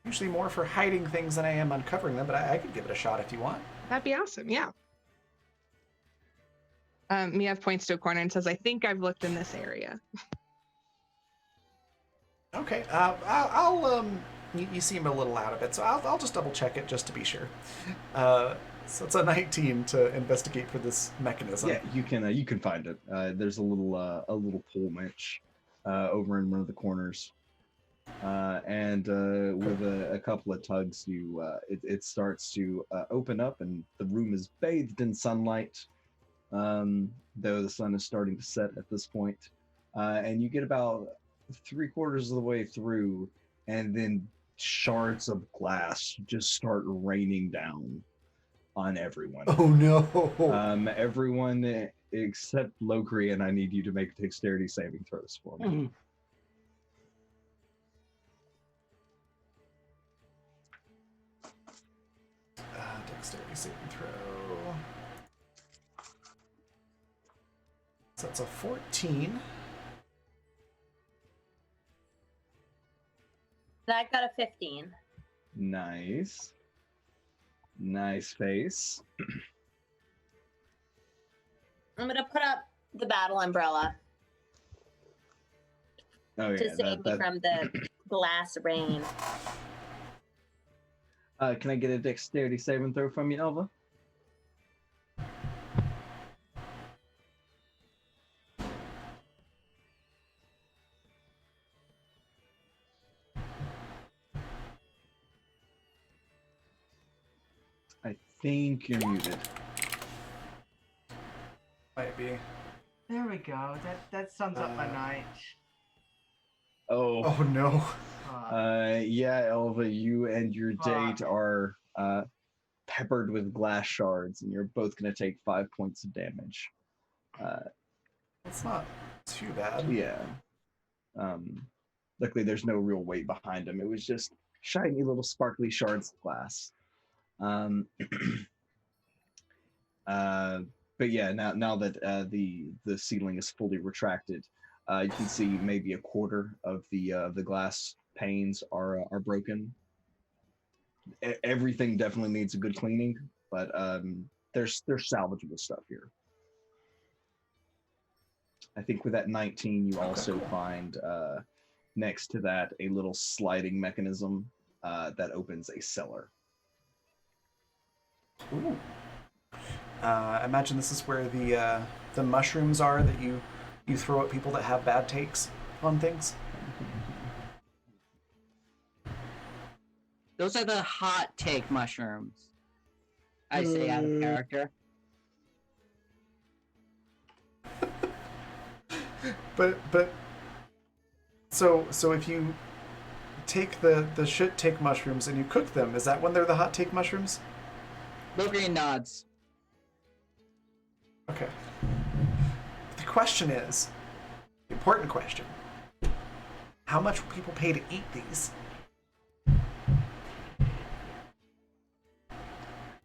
usually more for hiding things than I am uncovering them, but I could give it a shot if you want. That'd be awesome. Yeah. Miev points to a corner and says, I think I've looked in this area. Okay, you seem a little out of it, so I'll just double check it just to be sure. So it's a 19 to investigate for this mechanism. Yeah, you can find it. There's a little pull winch over in one of the corners. And with a couple of tugs, it starts to open up, and the room is bathed in sunlight, though the sun is starting to set at this point. And you get about 3/4 of the way through, and then shards of glass just start raining down on everyone. Oh no! Everyone except Lokri, and I need you to make dexterity saving throws for me. Dexterity saving throw. So that's a 14. And I got a 15. Nice. Nice face. I'm gonna put up the battle umbrella Oh to yeah, save me from the glass rain. Can I get a dexterity saving throw from you, Elva? I think you're muted. Might be. There we go. That sums up my night. Oh. Oh no! Yeah, Elva, you and your date are peppered with glass shards, and you're both going to take 5 points of damage. It's not too bad. Yeah. Luckily, there's no real weight behind them. It was just shiny little sparkly shards of glass. But yeah, now that the ceiling is fully retracted, you can see maybe 1/4 of the glass panes are broken. Everything definitely needs a good cleaning, but there's salvageable stuff here. I think with that 19, you also find next to that a little sliding mechanism that opens a cellar. Ooh. I imagine this is where the mushrooms are that you throw at people that have bad takes on things. Those are the hot take mushrooms. I say out of character. But so if you take the shit take mushrooms and you cook them, is that when they're the hot take mushrooms? Lokri nods. Okay. The question is, the important question, how much will people pay to eat these?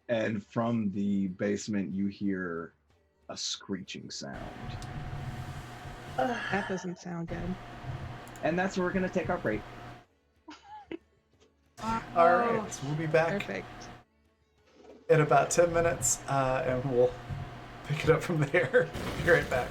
And from the basement, you hear a screeching sound. That doesn't sound good. And that's where we're going to take our break. All right, so we'll be back Perfect. in about 10 minutes, and we'll pick it up from there. Be right back.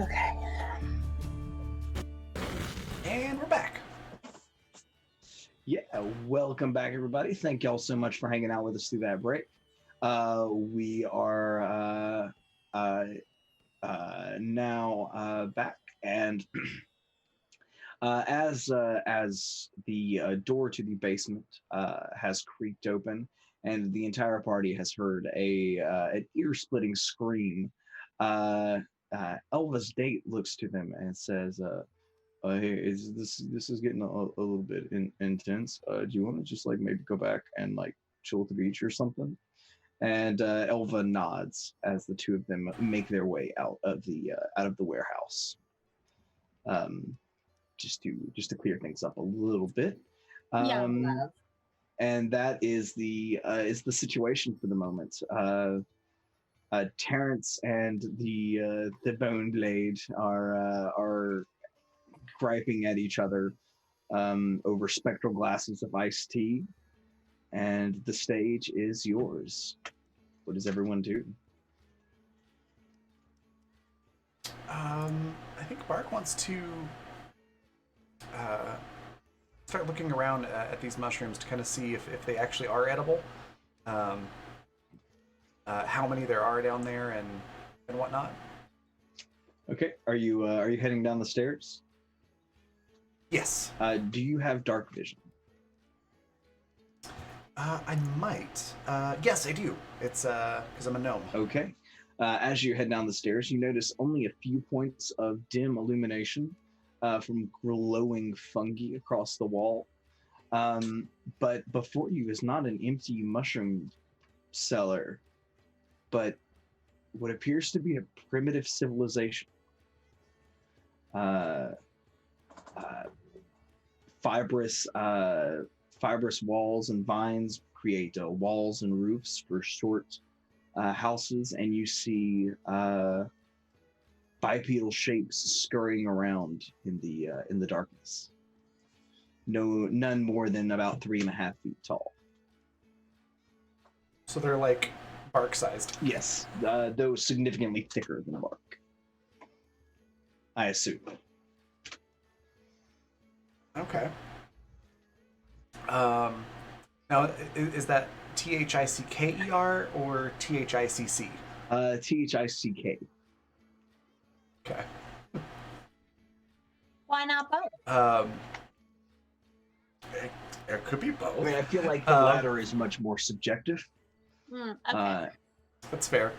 Okay. And we're back. Yeah, welcome back, everybody. Thank y'all so much for hanging out with us through that break. We are now back, and As the door to the basement has creaked open, and the entire party has heard an ear-splitting scream, Elva's date looks to them and says, "Hey, this is getting a little bit intense. Do you want to just like maybe go back and like chill at the beach or something?" And Elva nods as the two of them make their way out of the warehouse. Just to clear things up a little bit. Yeah, love. And that is the situation for the moment. Terrence and the Bone Blade are griping at each other over spectral glasses of iced tea, and the stage is yours. What does everyone do? I think Bark wants to start looking around at these mushrooms to kind of see if they actually are edible, how many there are down there, and whatnot. Okay, are you heading down the stairs? Yes. Do you have dark vision? I might. Yes, I do. It's because I'm a gnome. Okay. As you head down the stairs, you notice only a few points of dim illumination from glowing fungi across the wall. But before you is not an empty mushroom cellar, but what appears to be a primitive civilization. Fibrous walls and vines create walls and roofs for short houses, and you see bipedal shapes scurrying around in the darkness. None more than about 3.5 feet tall. So they're like bark-sized. Yes, though significantly thicker than bark, I assume. Okay. Now, is that THICKER or THICC? THICK. Okay. Why not both? It could be both. I mean, I feel like the latter is much more subjective. Okay. That's fair.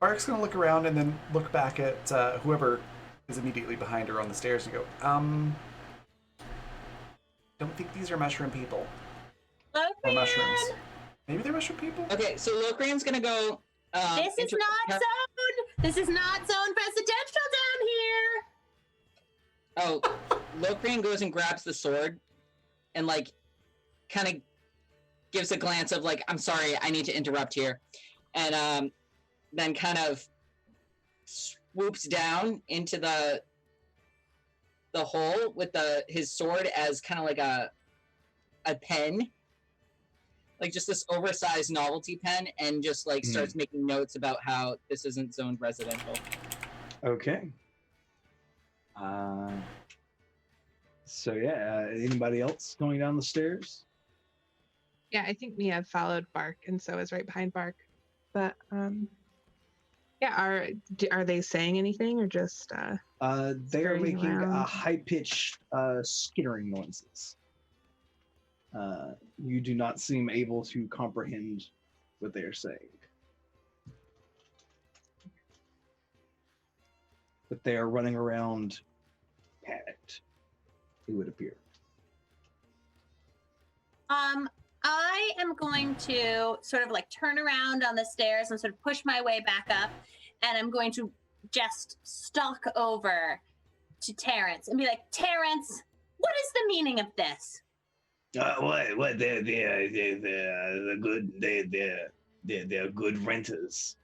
Bark's gonna look around and then look back at whoever is immediately behind her on the stairs and go, don't think these are mushroom people. Or mushrooms. Maybe they're mushroom people? Okay, so Locrian's gonna go. This is not zone. This is not zone residential down here. Oh, Locrian goes and grabs the sword, and like, kind of gives a glance of like, I'm sorry, I need to interrupt here, and then kind of swoops down into the hole with his sword as kind of like a pen, like just this oversized novelty pen, and just like starts making notes about how this isn't zoned residential. Okay. So yeah, anybody else going down the stairs? Yeah, I think Mia followed Bark, and so is right behind Bark. But yeah, are they saying anything or just? They are making around? high-pitched skittering noises. You do not seem able to comprehend what they are saying, but they are running around panicked, it would appear. I am going to sort of like turn around on the stairs and sort of push my way back up, and I'm going to just stalk over to Terrence and be like, Terrence, what is the meaning of this? What? They're good. They're good renters.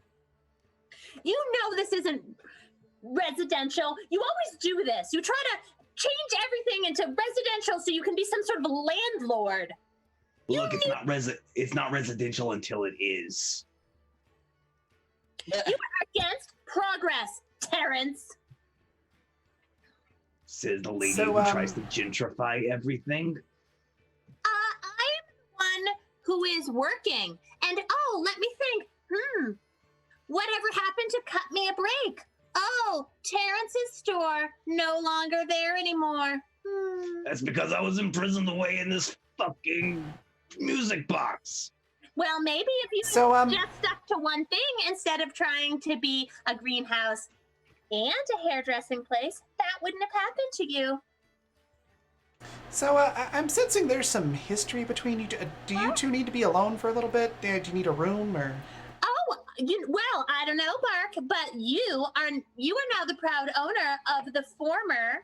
You know this isn't residential. You always do this. You try to change everything into residential so you can be some sort of landlord. Look, it's not residential until it is. You are against progress, Terrence. Says the lady So, who tries to gentrify everything. I'm the one who is working. And let me think. Whatever happened to cut me a break? Oh, Terrence's store. No longer there anymore. That's because I was imprisoned away in this fucking music box. Well, maybe if you So, just stuck to one thing instead of trying to be a greenhouse and a hairdressing place, that wouldn't have happened to you. So, I'm sensing there's some history between you two. Do you two need to be alone for a little bit? Do you need a room, or? Oh, well, I don't know, Bark, but you are now the proud owner of the former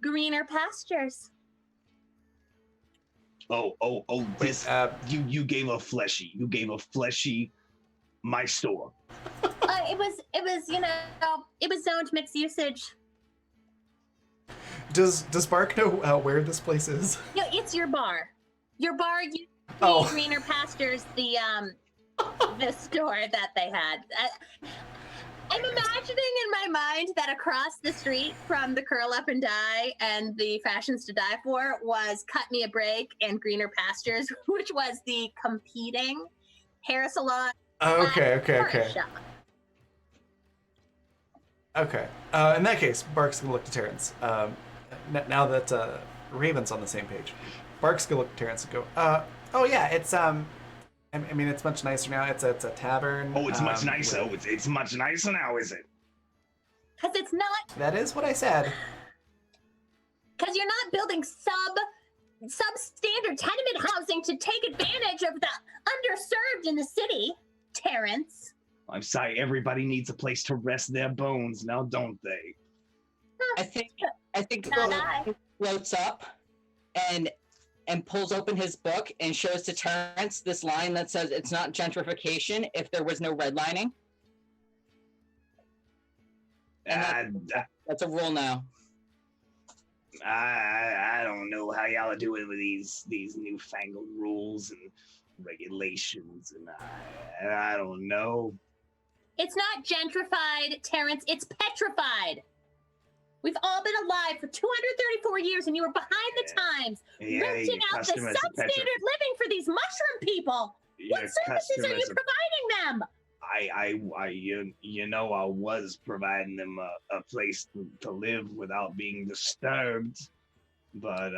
Greener Pastures. Oh, this, you gave a fleshy. You gave a fleshy my store. It was, it was zoned mixed usage. Does Bark know where this place is? No, it's your bar. Your bar used to be Oh. Greener Pastures, the store that they had. I'm imagining in my mind that across the street from the Curl Up and Die and the Fashions to Die For was Cut Me a Break and Greener Pastures, which was the competing hair salon. Okay. Shop. Okay. In that case, Bark's gonna look to Terrence. Now that Raven's on the same page, Bark's gonna look to Terrence and go, "Oh yeah, it's I mean, it's much nicer now. It's a tavern. Oh, it's much nicer. It's much nicer now, is it? Because it's not. That is what I said. Because you're not building substandard tenement housing to take advantage of the underserved in the city, Terrence. I'm sorry. Everybody needs a place to rest their bones now, don't they? I think Not I. Bill floats up and pulls open his book and shows to Terrence this line that says, "It's not gentrification if there was no redlining." And that's a rule now. I don't know how y'all are doing with these newfangled rules and regulations, and I don't know. It's not gentrified, Terrence. It's petrified. We've all been alive for 234 years, and you were behind the times, renting out the substandard living for these mushroom people. What services are you providing them? I was providing them a place to live without being disturbed, but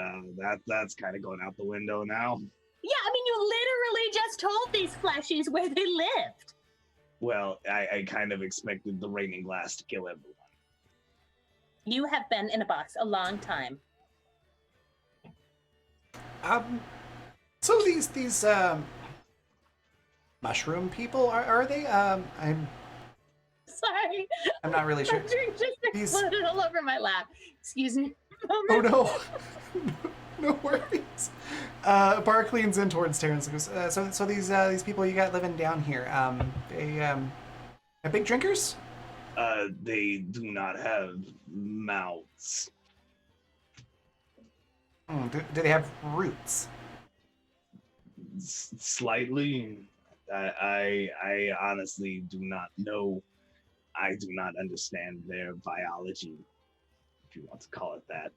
that's kind of going out the window now. Yeah, I mean, you literally just told these fleshies where they lived. Well, I kind of expected the raining glass to kill everyone. You have been in a box a long time. So these mushroom people are they? I'm Sorry. not really sure. My drink just These- exploded all over my lap. Excuse me. Oh no. No worries. Bark leans in towards Terrence and goes, so these people you got living down here, they are big drinkers? They do not have mouths. Do they have roots? Slightly. I honestly do not know. I do not understand their biology, if you want to call it that.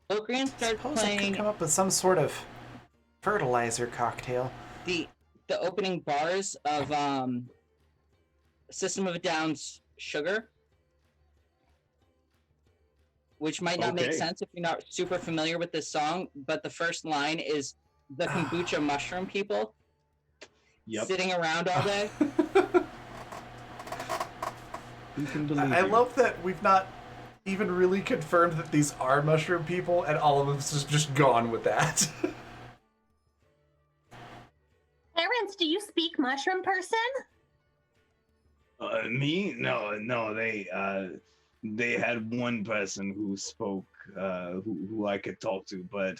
Lokrian starts Suppose I could playing come up with some sort of fertilizer cocktail. the opening bars of System of a Down's Sugar, which might not make Okay. sense if you're not super familiar with this song, but the first line is the kombucha mushroom people Yep. sitting around all day. Who can believe I you? love that we've not even really confirmed that these are mushroom people, and all of us just gone with that. Terrence, do you speak mushroom person? Me? No. They had one person who spoke, who I could talk to, but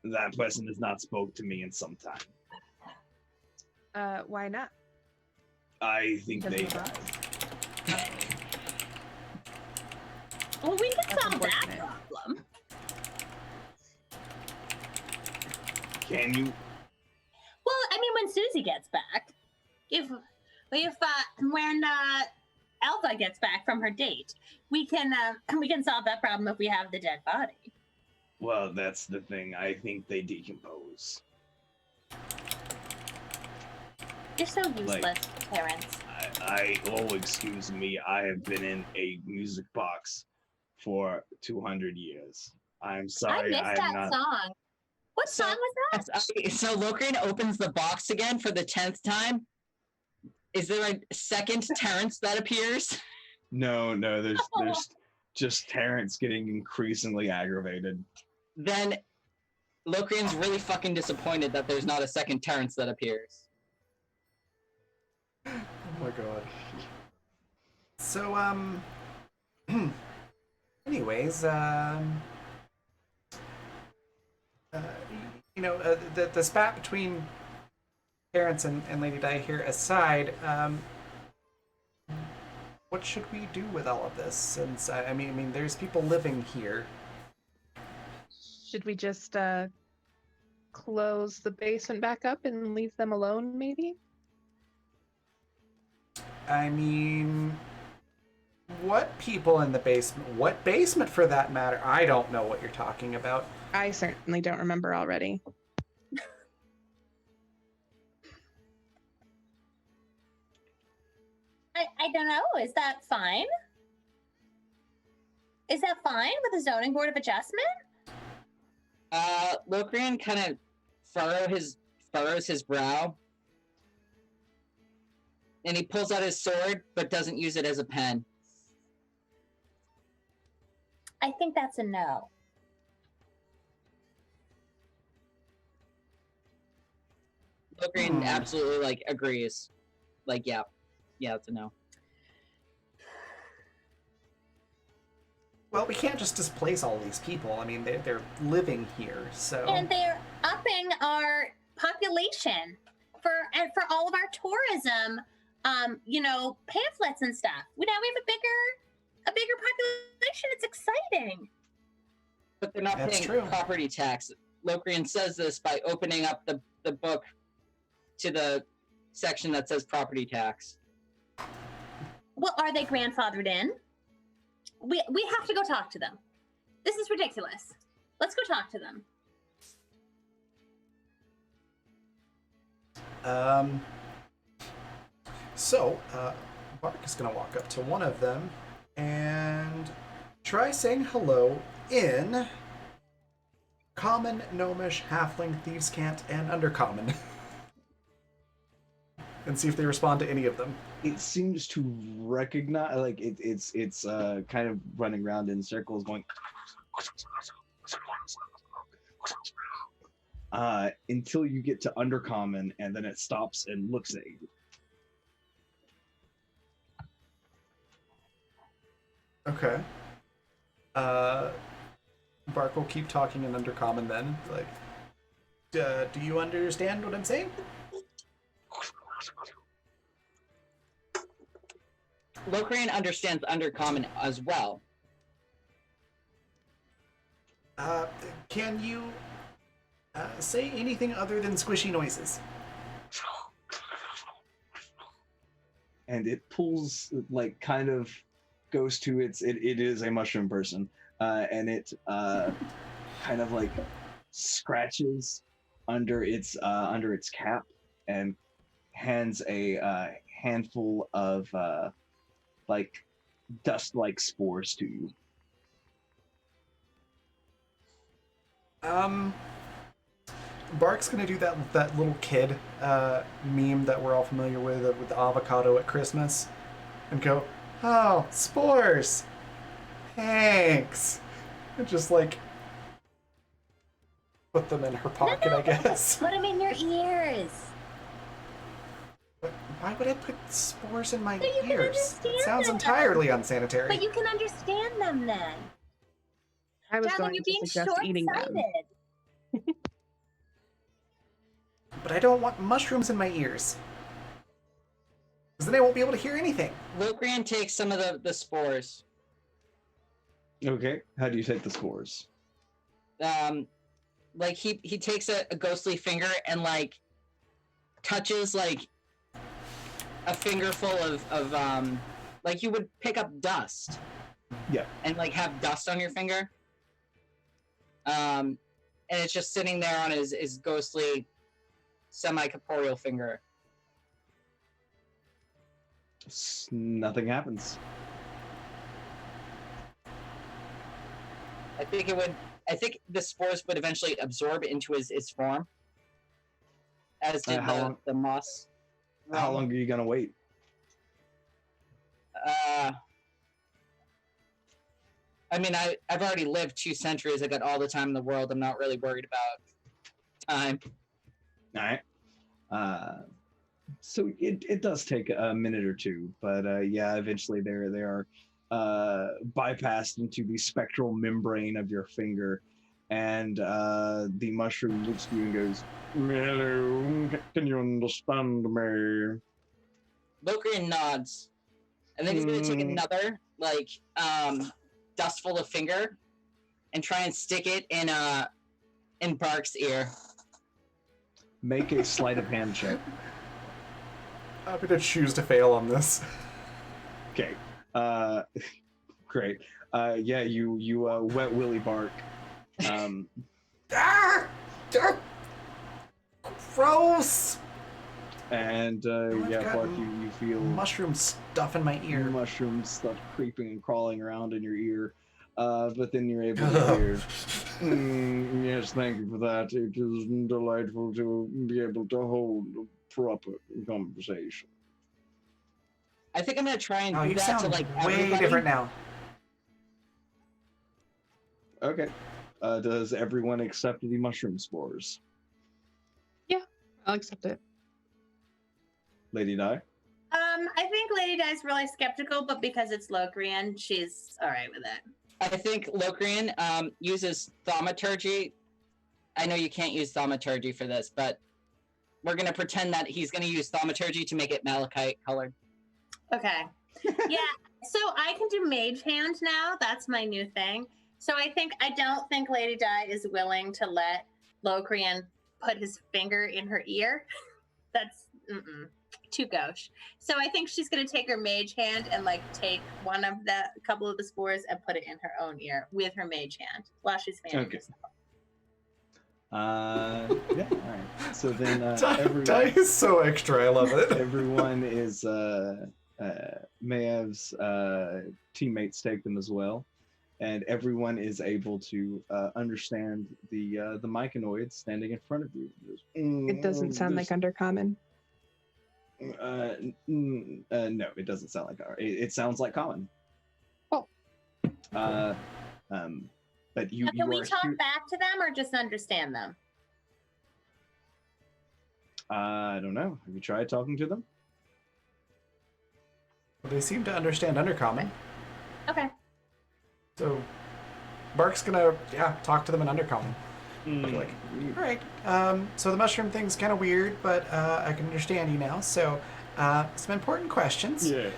that person has not spoke to me in some time. Why not? I think Because they of have. us? Well, we can That's solve that unfortunate. problem. Can you? Well, I mean, when Susie gets back, if when Alpha gets back from her date, we can solve that problem if we have the dead body. Well, that's the thing. I think they decompose. You're so useless. Terrence. Excuse me. I have been in a music box for 200 years. I'm sorry. I missed I'm that not. song. What So- song was that? So Locrian opens the box again for the 10th time. Is there a second Terrence that appears? No, there's just Terrence getting increasingly aggravated. Then Locrian's really fucking disappointed that there's not a second Terrence that appears. Oh my god. So, anyways, the spat between parents and Lady Di here aside, what should we do with all of this? Since I mean, there's people living here. Should we just close the basement back up and leave them alone, maybe? I mean, what people in the basement? What basement, for that matter? I don't know what you're talking about. I certainly don't remember already. I don't know. Is that fine? Is that fine with the zoning board of adjustment? Locrian kind of furrows his brow, and he pulls out his sword, but doesn't use it as a pen. I think that's a no. Locrian absolutely agrees. Yeah, it's a no. Well, we can't just displace all these people. I mean, they're living here, so. And they're upping our population for all of our tourism, pamphlets and stuff. Now we have a bigger population. It's exciting. But they're not That's paying true. property tax. Locrian says this by opening up the book to the section that says property tax. Well, are they grandfathered in? We have to go talk to them. This is ridiculous. Let's go talk to them. So, Bark is going to walk up to one of them and try saying hello in Common, Gnomish, Halfling, Thieves' Cant, and Undercommon. And see if they respond to any of them. It seems to recognize, it's kind of running around in circles, going until you get to Undercommon, and then it stops and looks at you. Okay. Bark will keep talking in Undercommon then. Do you understand what I'm saying? Locrian understands Undercommon as well. Can you say anything other than squishy noises? And it pulls, kind of goes to it is a mushroom person, and it kind of scratches under its cap and hands a handful of dust-like spores to you. Bark's gonna do that little kid meme that we're all familiar with the avocado at Christmas, and go, "Oh, spores! Thanks." And just put them in her pocket, I guess. Put them in your ears. Why would I put spores in my So you can ears? understand That sounds them. entirely unsanitary. But you can understand them then. I was Dad, going you're to being suggest eating them. short-sighted. But I don't want mushrooms in my ears. Because then I won't be able to hear anything. Locrian takes some of the spores. Okay, how do you take the spores? He takes a ghostly finger and touches a fingerful of you would pick up dust. Yeah. And have dust on your finger. And it's just sitting there on his ghostly semi-corporeal finger. Nothing happens. I think the spores would eventually absorb into his form, as did the moss. How long are you gonna wait? I mean, I've already lived 2 centuries. I got all the time in the world. I'm not really worried about time. All right. So it does take a minute or two, but yeah, eventually they are bypassed into the spectral membrane of your finger, and the mushroom looks at you and goes, "Hello, can you understand me?" Locrian nods, and then he's gonna take another dustful of finger and try and stick it in Bark's ear. Make a sleight of hand check. I'm gonna choose to fail on this. Okay. Great. Yeah, you wet Willy Bark. Gross! And I've yeah, got Bark, you feel mushroom stuff in my ear. mushroom stuff creeping and crawling around in your ear. But then you're able to hear, yes, thank you for that. It is delightful to be able to hold a proper conversation. I think I'm gonna try and do you that sound to way everybody. different now. Okay. Does everyone accept the mushroom spores? I'll accept it. Lady Di? I think Lady Di's really skeptical, but because it's Locrian, she's all right with it. I think Locrian uses thaumaturgy. I know you can't use thaumaturgy for this, but we're gonna pretend that he's gonna use thaumaturgy to make it malachite colored. Okay. Yeah. So I can do Mage Hand now. That's my new thing. So I don't think Lady Di is willing to let Locrian put his finger in her ear. That's too gauche. So I think she's gonna take her Mage Hand and take a couple of the spores and put it in her own ear with her Mage Hand while she's fanning Okay. herself. Yeah, all right. So then Di is so extra. I love it. everyone is Mayev's teammates take them as well, and everyone is able to understand the myconoid standing in front of you. It doesn't sound like Undercommon. No, it doesn't sound like it sounds like common. Oh. But you Can we are talk back to them or just understand them? I don't know. Have you tried talking to them? They seem to understand Undercommon. Okay. So Bark's gonna talk to them in Undercommon. All right. So the mushroom thing's kind of weird, but I can understand you now. So some important questions. Yes.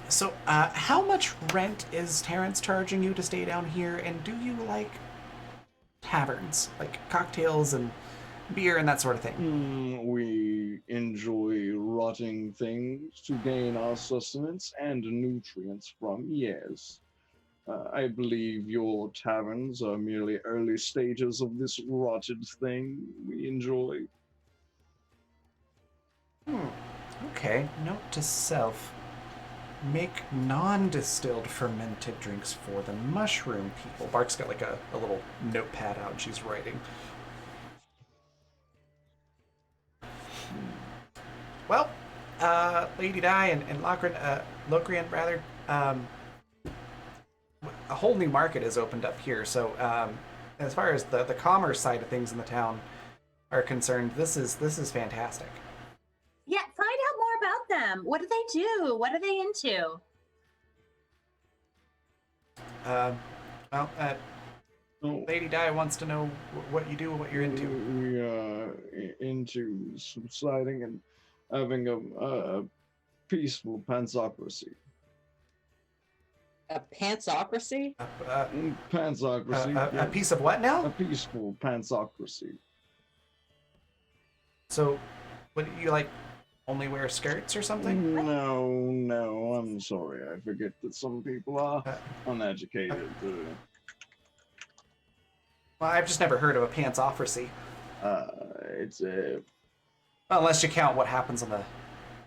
So how much rent is Terrence charging you to stay down here, and do you like taverns, like cocktails and beer and that sort of thing? We enjoy rotting things to gain our sustenance and nutrients from, yes. I believe your taverns are merely early stages of this rotted thing we enjoy. Okay. Note to self. Make non-distilled fermented drinks for the mushroom people. Bark's got a little notepad out and she's writing. Well, Lady Di and Locrian rather, a whole new market has opened up here. So as far as the commerce side of things in the town are concerned, this is fantastic. Yeah, find out more about them. What do they do? What are they into? Lady Di wants to know what you do and what you're into. We are into subsiding and having a peaceful pantsocracy. A pantsocracy? Pantsocracy. A piece of what now? A peaceful pantsocracy. So, what do you only wear skirts or something? No, I'm sorry. I forget that some people are uneducated. Well, I've just never heard of a pantsocracy. It's a... Unless you count what happens on the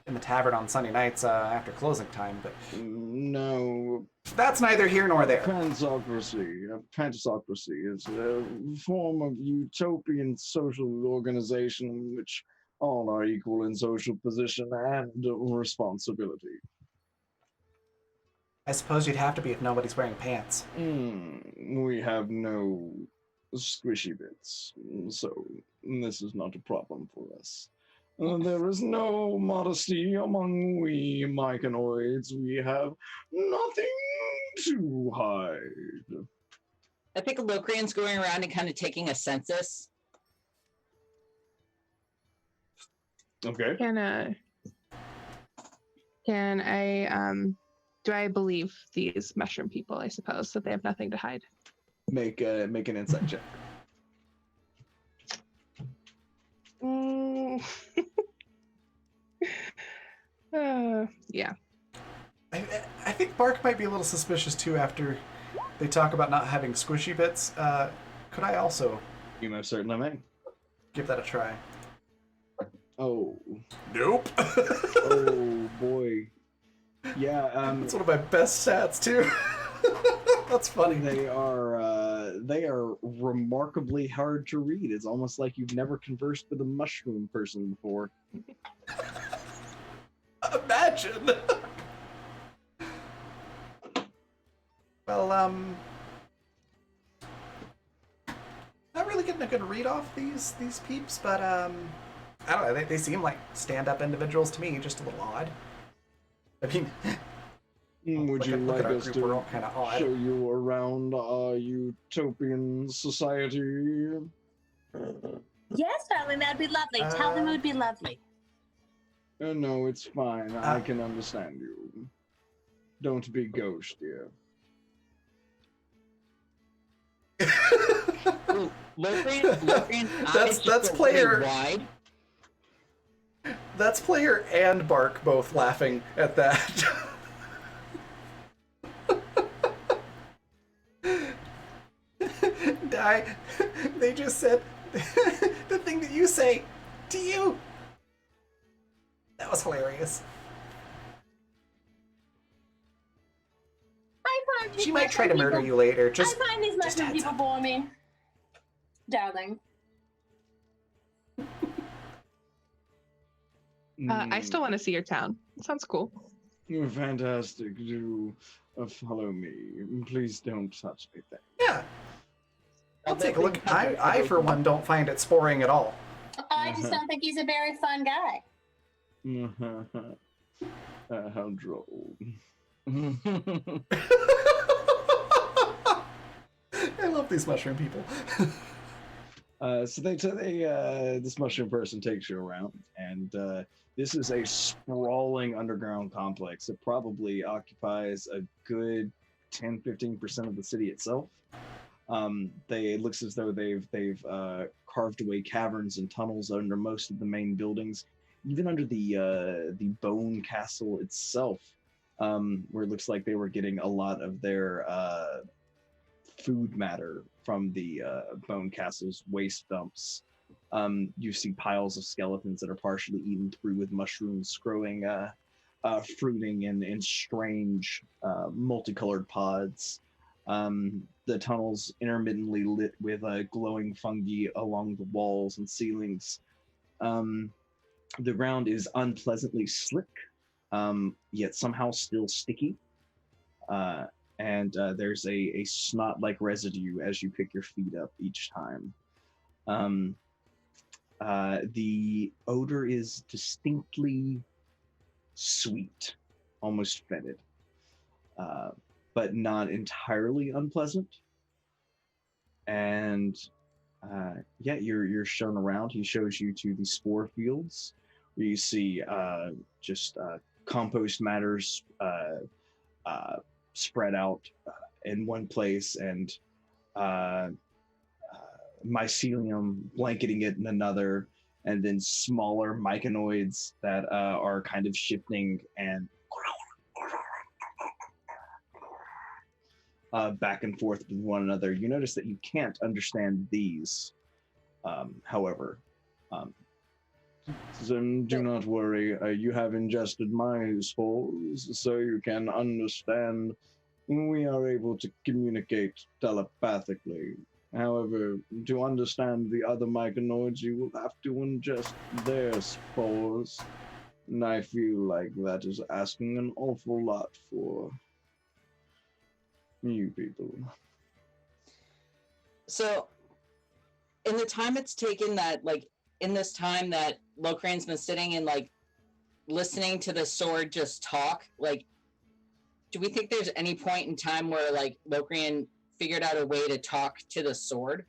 in the tavern on Sunday nights after closing time, but No, that's neither here nor there. Pantasocracy is a form of utopian social organization in which all are equal in social position and responsibility. I suppose you'd have to be if nobody's wearing pants. We have no squishy bits, so this is not a problem for us. There is no modesty among we myconoids. We have nothing to hide. I think Locrian's going around and kind of taking a census. Okay. Can I do I believe these mushroom people, I suppose, that they have nothing to hide? Make an insight check. Yeah. I think Bark might be a little suspicious too after they talk about not having squishy bits. Could I also You most certainly may. give that a try? Oh. Nope. Oh boy. Yeah, That's one of my best stats too. That's funny. they are remarkably hard to read. It's almost like you've never conversed with a mushroom person before. Imagine. Well, not really getting a good read off these peeps, but I don't know. They seem like stand-up individuals to me. Just a little odd. I mean, Would you look like at our us group, we're all to kind of odd. show you around our utopian society? Yes, darling, that'd be lovely. Tell them it would be lovely. No, it's fine. I can understand you. Don't be gauche, dear. Locrian, That's player. wide. That's player and Bark both laughing at that. They just said the thing that you say to you. That was hilarious. I find these She might try to mushroom murder people- you later. Just I find these just mushroom heads people up. bore me. Darling. I still want to see your town. It sounds cool. You're fantastic. Do follow me. Please don't touch me. Yeah. I'll take a look. I for one don't find it sporing at all. I just don't think he's a very fun guy. How droll. I love these mushroom people. So this mushroom person takes you around, and this is a sprawling underground complex. It probably occupies a good 10-15% of the city itself. It looks as though they've carved away caverns and tunnels under most of the main buildings, even under the bone castle itself, where it looks like they were getting a lot of their food matter from the bone castle's waste dumps. You see piles of skeletons that are partially eaten through with mushrooms growing, fruiting in strange multicolored pods. The tunnels intermittently lit with glowing fungi along the walls and ceilings. The ground is unpleasantly slick, yet somehow still sticky. And there's a snot-like residue as you pick your feet up each time. The odor is distinctly sweet, almost fetid, but not entirely unpleasant. And you're shown around. He shows you to the spore fields, where you see just compost matters spread out in one place, and mycelium blanketing it in another, and then smaller myconoids that are kind of shifting and back and forth with one another. You notice that you can't understand these, however. Do not worry. You have ingested my spores, so you can understand. We are able to communicate telepathically. However, to understand the other myconoids, you will have to ingest their spores. And I feel like that is asking an awful lot for you people. So, in the time it's taken that, like, in this time that Locrian's been sitting and, like, listening to the sword just talk, like, do we think there's any point in time where, like, Locrian figured out a way to talk to the sword?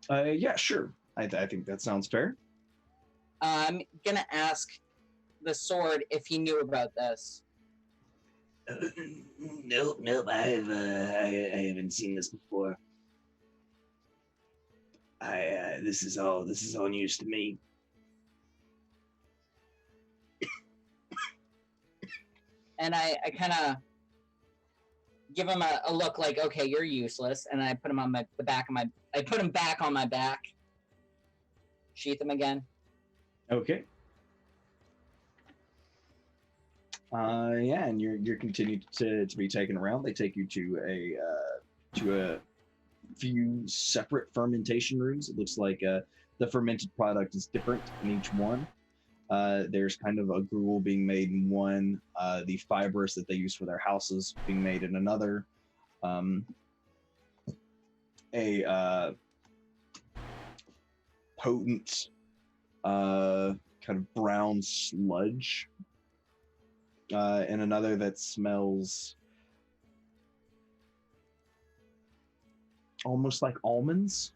Yeah, sure. I think that sounds fair. I'm gonna ask the sword if he knew about this. Nope. I haven't seen this before. This is all news to me. And I kind of give him a look like, okay, you're useless, and I put him on I put him back on my back. Sheath him again. Okay. Yeah, and you're continued to be taken around. They take you to a few separate fermentation rooms. It looks like the fermented product is different in each one. There's kind of a gruel being made in one, the fibrous that they use for their houses being made in another, a potent kind of brown sludge, and another that smells almost like almonds.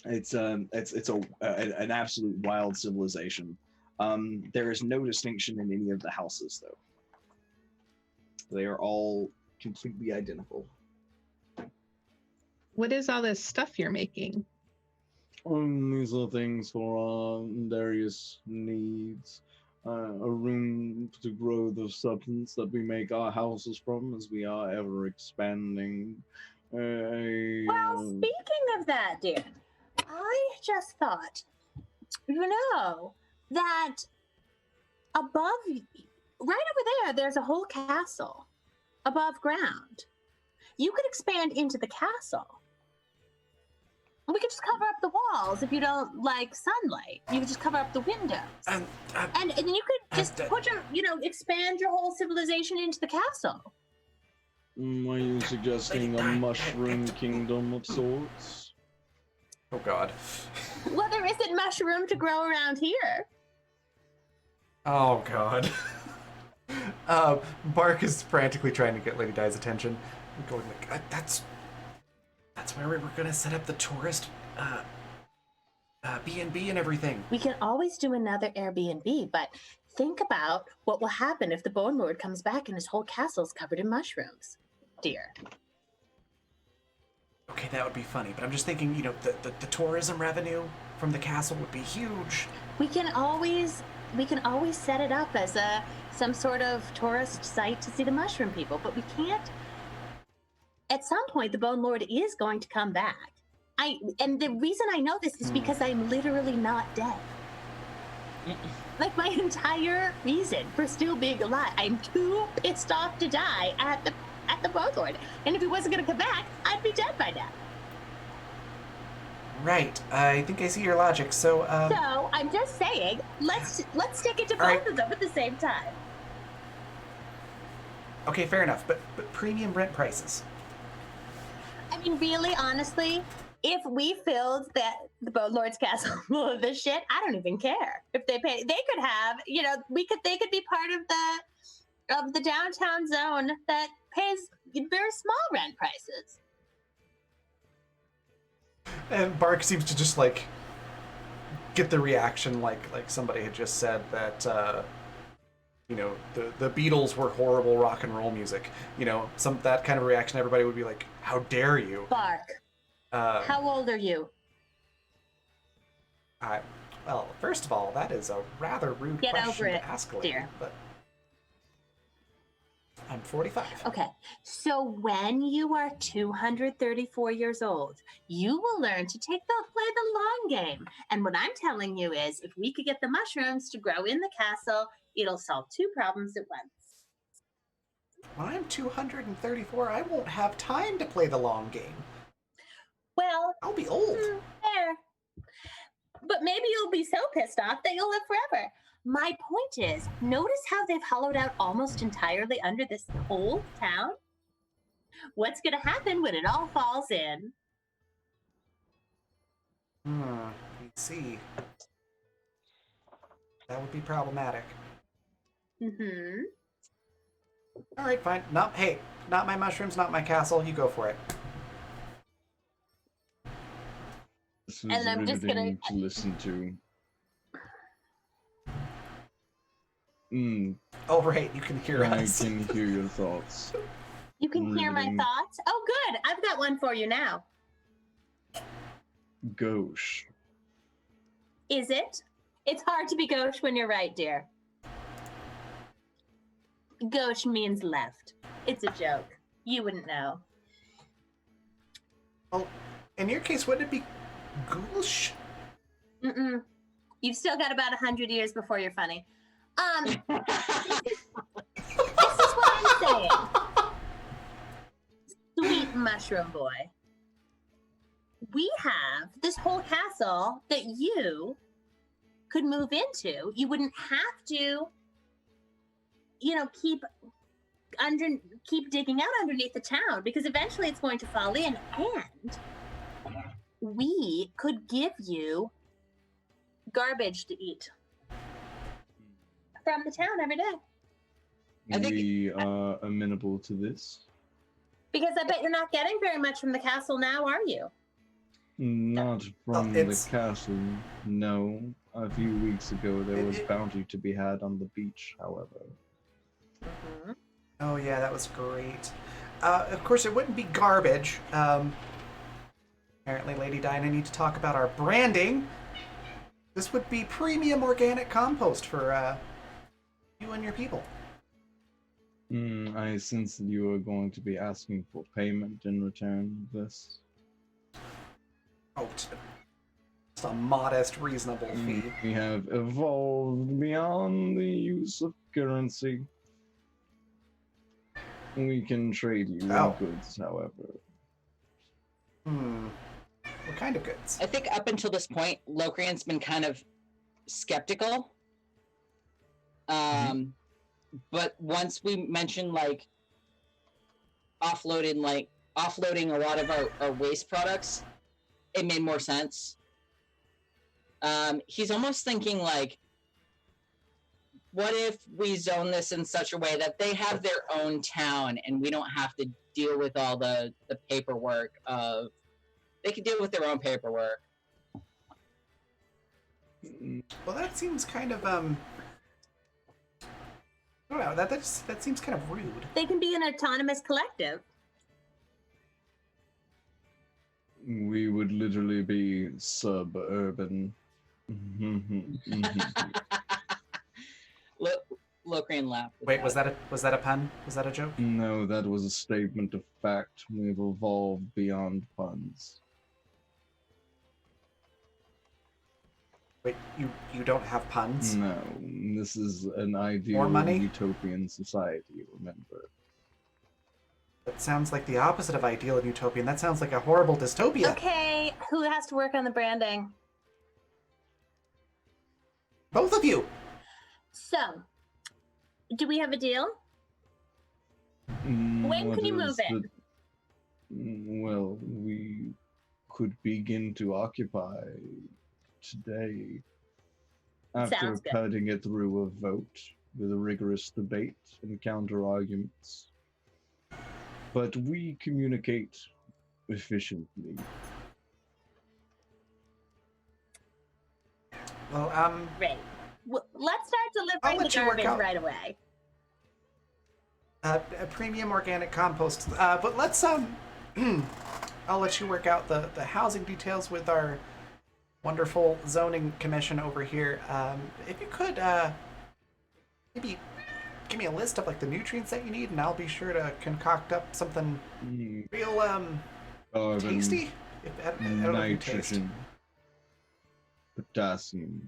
It's an absolute wild civilization. There is no distinction in any of the houses, though. They are all completely identical. What is all this stuff you're making? These are things for various needs. A room to grow the substance that we make our houses from, as we are ever expanding. Well, speaking of that, dear, I just thought, that above, right over there, there's a whole castle above ground. You could expand into the castle. We could just cover up the walls if you don't like sunlight. You could just cover up the windows. And you could just put your, expand your whole civilization into the castle. Are you suggesting a mushroom kingdom of sorts? Oh, God. Well, there isn't mushroom to grow around here. Oh, God. Bark is frantically trying to get Lady Di's attention. Going like, that's where we were gonna set up the tourist B&B and everything. We can always do another Airbnb, but think about what will happen if the Bone Lord comes back and his whole castle's covered in mushrooms, dear. Okay, that would be funny, but I'm just thinking, the tourism revenue from the castle would be huge. We can always set it up as some sort of tourist site to see the mushroom people, but we can't. At some point, the Bone Lord is going to come back. And the reason I know this is because I'm literally not dead. Like, my entire reason for still being alive, I'm too pissed off to die at the Bone Lord. And if he wasn't going to come back, I'd be dead by now. Right. I think I see your logic. So I'm just saying, let's stick it to both of them at the same time. Okay, fair enough. But premium rent prices. I mean, really, honestly, if we filled the Bone Lord's castle full of this shit, I don't even care. If they pay, they could have, they could be part of the downtown zone that pays very small rent prices. And Bark seems to just get the reaction like somebody had just said that the Beatles were horrible rock and roll music. That kind of reaction, everybody would be like, how dare you? Bark. How old are you? Well, first of all, that is a rather rude question to ask, lady, dear. But I'm 45. Okay, so when you are 234 years old, you will learn to play the long game. And what I'm telling you is, if we could get the mushrooms to grow in the castle, it'll solve two problems at once. When I'm 234, I won't have time to play the long game. Well, I'll be old. fair. But maybe you'll be so pissed off that you'll live forever. My point is, notice how they've hollowed out almost entirely under this whole town? What's going to happen when it all falls in? I see. That would be problematic. Mm-hmm. All right, fine. Hey, not my mushrooms, not my castle. You go for it. This was And I'm just riveting gonna- to listen to. Oh, right, you can hear I us. can hear your thoughts. You can hear my Riveting. thoughts? Oh, good. I've got one for you now. Gauche. Is it? It's hard to be gauche when you're right, dear. Gauche means left. It's a joke. You wouldn't know. Well, in your case, wouldn't it be ghoulish? Mm-mm. You've still got about 100 years before you're funny. This is what I'm saying. Sweet mushroom boy. We have this whole castle that you could move into. You wouldn't have to, keep digging out underneath the town, because eventually it's going to fall in, and we could give you garbage to eat from the town every day. I think- We are amenable to this. Because I bet you're not getting very much from the castle now, are you? Not from it's- the castle, no. A few weeks ago, there was It- bounty to be had on the beach, however. Mm-hmm. Oh, yeah, that was great. Of course, it wouldn't be garbage. Apparently, Lady Di and I need to talk about our branding. This would be premium organic compost for you and your people. I sense that you are going to be asking for payment in return for this. Oh, just a modest, reasonable fee. We have evolved beyond the use of currency. We can trade you Oh. in goods, however. What kind of goods? I think up until this point, Locrian's been kind of skeptical. But once we mentioned offloading a lot of our waste products, it made more sense. He's almost thinking what if we zone this in such a way that they have their own town and we don't have to deal with all the paperwork of. They can deal with their own paperwork. Well, that seems kind of I don't know. That seems kind of rude. They can be an autonomous collective. We would literally be suburban. Locrian laughed. Wait, was that a pun? Was that a joke? No, that was a statement of fact. We've evolved beyond puns. Wait, you don't have puns? No, this is an ideal More money? utopian society, remember. That sounds like the opposite of ideal and utopian. That sounds like a horrible dystopia. Okay, who has to work on the branding? Both of you. So, do we have a deal? When What can you is move in? Well, we could begin to occupy today after Sounds good. putting it through a vote with a rigorous debate and counter-arguments. But we communicate efficiently. Well, Great. Let's start I'll delivering the let you work garbage out. right away. a premium organic compost. But let's I'll let you work out the housing details with our wonderful zoning commission over here. If you could maybe give me a list of like the nutrients that you need, and I'll be sure to concoct up something real Carbon, tasty. I don't know if you taste. nitrogen, potassium,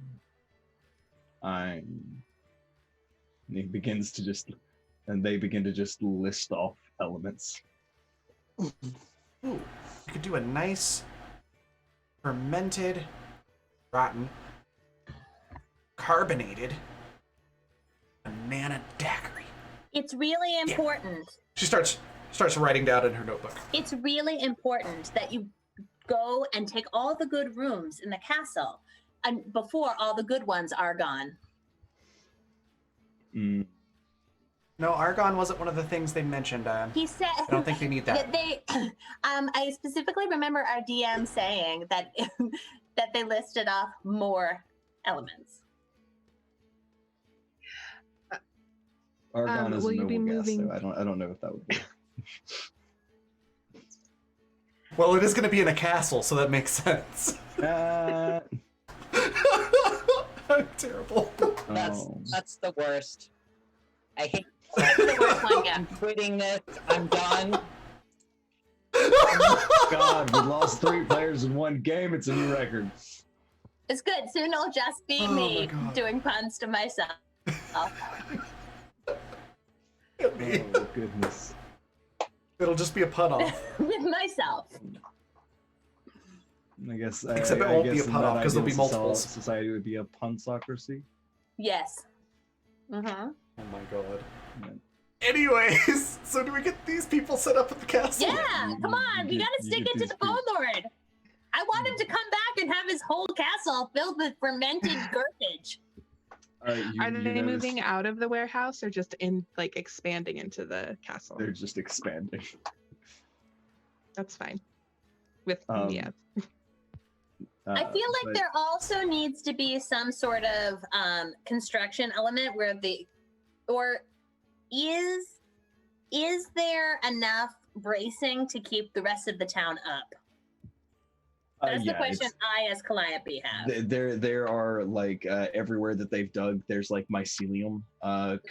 iron. And he begins to just, and they begin to just list off elements. Ooh, you could do a nice fermented, rotten, carbonated banana daiquiri. It's really important. She starts writing down in her notebook. It's really important that you go and take all the good rooms in the castle, and before all the good ones are gone. Mm. No, argon wasn't one of the things they mentioned. He said. I don't think they need that. They, I specifically remember our DM saying that that they listed off more elements. Argon is will a you be noble gas, moving- so I don't know if that would be. Well, it is going to be in a castle, so that makes sense. I'm terrible. That's the worst. I hate That's the worst one yet. I'm quitting this. I'm done. God, we lost 3 players in one game. It's a new record. It's good. Soon it'll just be Oh my me God. doing puns to myself. Oh goodness. It'll just be a pun off. With myself. I guess. Except it I won't be guess a in pun that off, 'cause there'll be ideal multiples. Society would be a punsocracy. Yes. Mm-hmm. Oh my god. Yeah. Anyways, so do we get these people set up at the castle? Yeah, come on. We You gotta get stick it to these the Bone people. Lord. I want him to come back and have his whole castle filled with fermented garbage. All right, Are they notice moving out of the warehouse or just in like expanding into the castle? They're just expanding. That's fine. With Um, I feel like but- there also needs to be some sort of construction element where is there enough bracing to keep the rest of the town up? That's the yeah, question it's- I, as Calliope, have. There are like everywhere that they've dug, there's like mycelium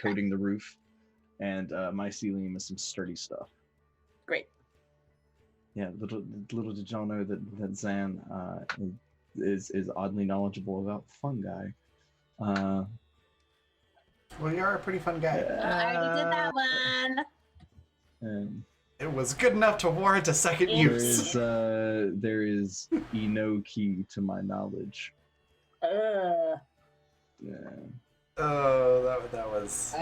coating the roof, and mycelium is some sturdy stuff. Great. Yeah, little did y'all know that Zan is oddly knowledgeable about fungi. Well, you are a pretty fun guy. I already did that one. And It was good enough to warrant a second Yeah. use. there is no key to my knowledge. Yeah. Oh, that was.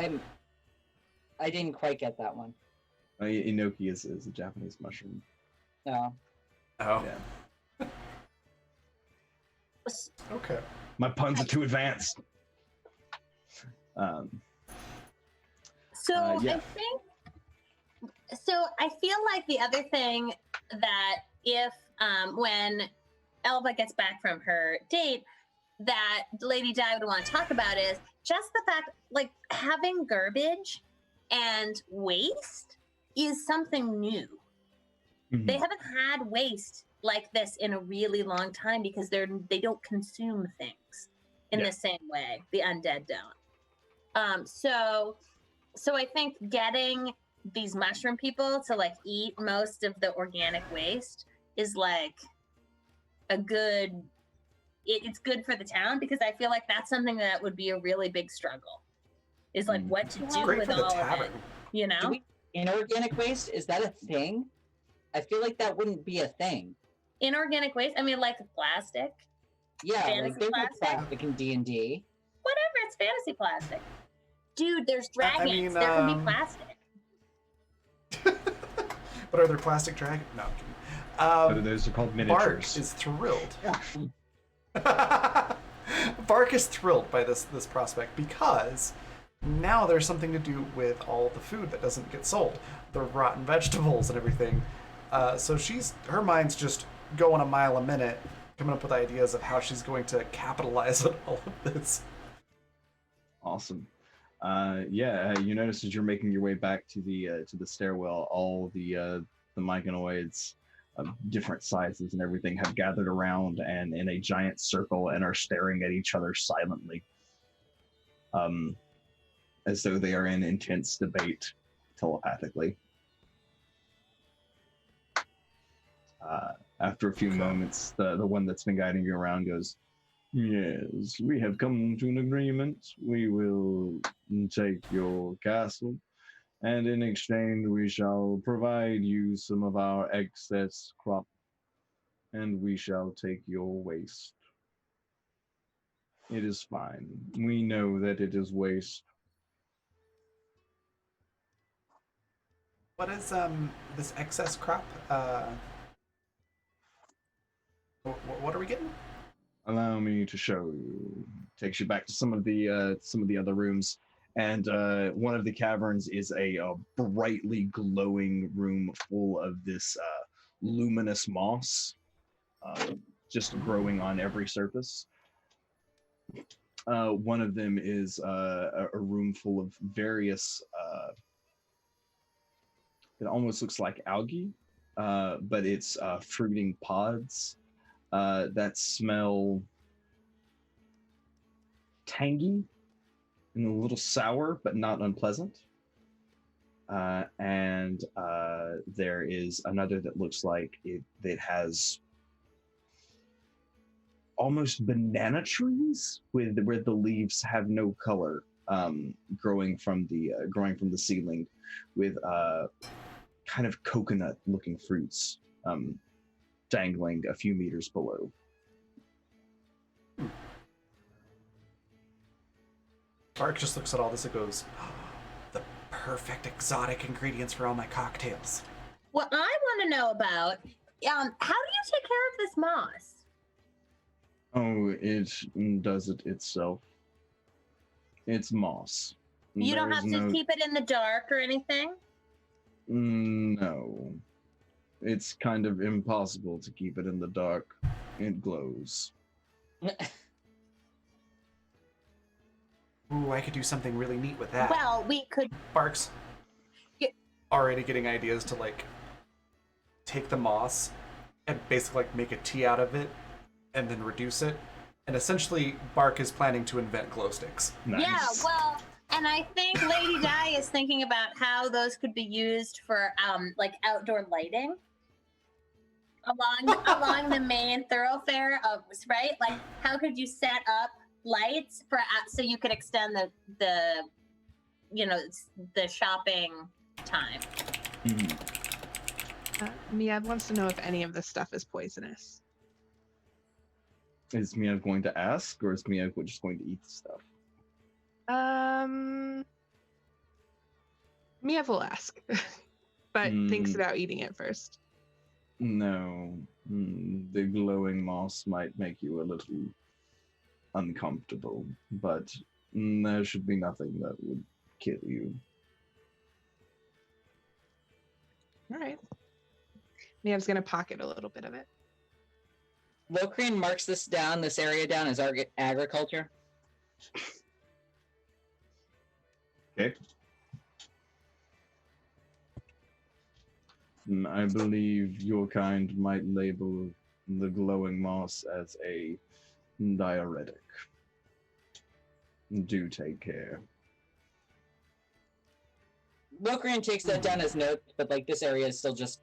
I didn't quite get that one. Inoki is a Japanese mushroom. No. Oh, Yeah. okay. My puns are too advanced. So yeah. I feel like the other thing that if when Elva gets back from her date that Lady Di would want to talk about is just the fact like having garbage and waste is something new. Mhm. They haven't had waste like this in a really long time because they don't consume things in Yeah. the same way the undead don't. So I think getting these mushroom people to like eat most of the organic waste is like a good. It's good for the town because I feel like that's something that would be a really big struggle. Is like Mm. what to It's do great with for the all of it, tavern. you know? Do we inorganic waste? Is that a thing? I feel like that wouldn't be a thing. Inorganic waste. I mean, like plastic. Yeah, Fantasy like there's no plastic? plastic in D&D. Whatever. It's fantasy plastic. Dude, there's I dragons. mean, there can be plastic. But are there plastic dragons? No, I'm kidding. But those are called Bark miniatures. is thrilled. Bark is thrilled by this prospect because now there's something to do with all the food that doesn't get sold, the rotten vegetables and everything. So her mind's just going a mile a minute, coming up with ideas of how she's going to capitalize on all of this. Awesome. You notice as you're making your way back to the stairwell, all the mygonoids of different sizes and everything have gathered around and in a giant circle and are staring at each other silently. as though they are in intense debate telepathically. After a few moments, the one that's been guiding you around goes, "Yes, we have come to an agreement. We will take your castle, and in exchange we shall provide you some of our excess crop, and we shall take your waste. It is fine. We know that it is waste." What is this excess crop? What are we getting? Allow me to show you. Takes you back to some of the other rooms, and one of the caverns is a brightly glowing room full of this luminous moss, just growing on every surface. One of them is a room full of various. It almost looks like algae, but it's fruiting pods that smell tangy and a little sour, but not unpleasant. And there is another that looks like it has almost banana trees where the leaves have no color, growing from the ceiling, with kind of coconut-looking fruits dangling a few meters below. Bark just looks at all this and goes, oh, the perfect exotic ingredients for all my cocktails. What I want to know about, how do you take care of this moss? Oh, it does it itself. It's moss. You don't There's have to keep it in the dark or anything? No. It's kind of impossible to keep it in the dark. It glows. Ooh, I could do something really neat with that. Well, we could. Bark's already getting ideas to like take the moss and basically like make a tea out of it and then reduce it. And essentially, Bark is planning to invent glow sticks. Nice. Yeah, well, and I think Lady Di is thinking about how those could be used for like outdoor lighting along the main thoroughfare of, right? Like, how could you set up lights for so you could extend the shopping time? Miev wants to know if any of this stuff is poisonous. Is Miev going to ask, or is Miev just going to eat the stuff? Miev will ask, but thinks about eating it first. No. The glowing moss might make you a little uncomfortable, but there should be nothing that would kill you. All right. Miev's going to pocket a little bit of it. Locrian marks this area down as agriculture. Okay. I believe your kind might label the glowing moss as a diuretic. Do take care. Locrian takes that down as notes, but like this area is still just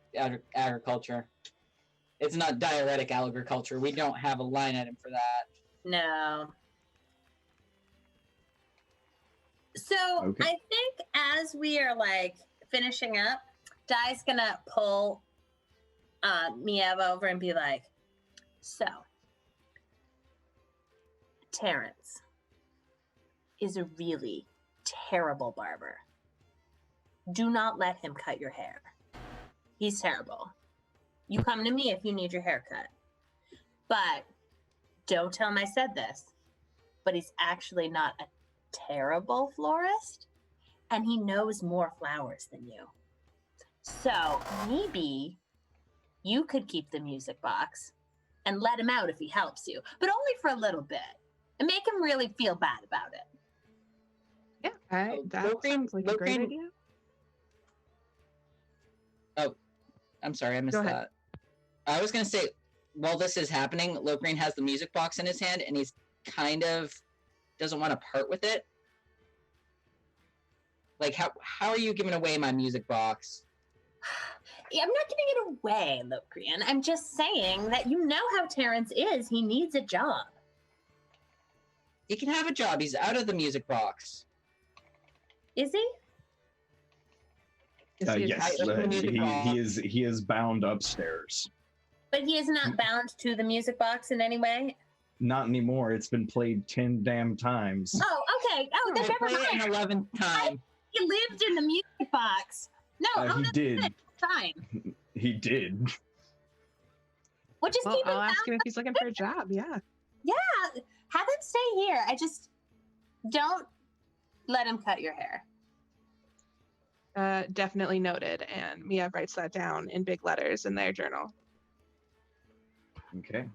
agriculture. It's not diuretic agriculture. We don't have a line item for that. No. So Okay. I think as we are like finishing up, Di's gonna pull Miev over and be like, so Terrence is a really terrible barber. Do not let him cut your hair. He's terrible. You come to me if you need your hair cut. But don't tell him I said this. But he's actually not a terrible florist, and he knows more flowers than you. So maybe you could keep the music box and let him out if he helps you, but only for a little bit, and make him really feel bad about it. Yeah, that sounds like a great idea. Oh, I'm sorry, I missed that. I was going to say, while this is happening, Locrian has the music box in his hand, and he's kind of doesn't want to part with it. Like, how are you giving away my music box? I'm not giving it away, Locrian. I'm just saying that you know how Terrence is. He needs a job. He can have a job. He's out of the music box. Is he? Is he Yes, attached? he is bound upstairs. But he is not bound to the music box in any way? Not anymore. It's been played 10 damn times. Oh, okay. Oh, then I never play it an mind. 11th time. He lived in the music box. No, He that's did. good. Fine. He did. We'll just Well, keep him I'll ask bound. him if he's looking for a job. Yeah. Yeah, have him stay here. I just don't let him cut your hair. Definitely noted. And Miev writes that down in big letters in their journal. Okay.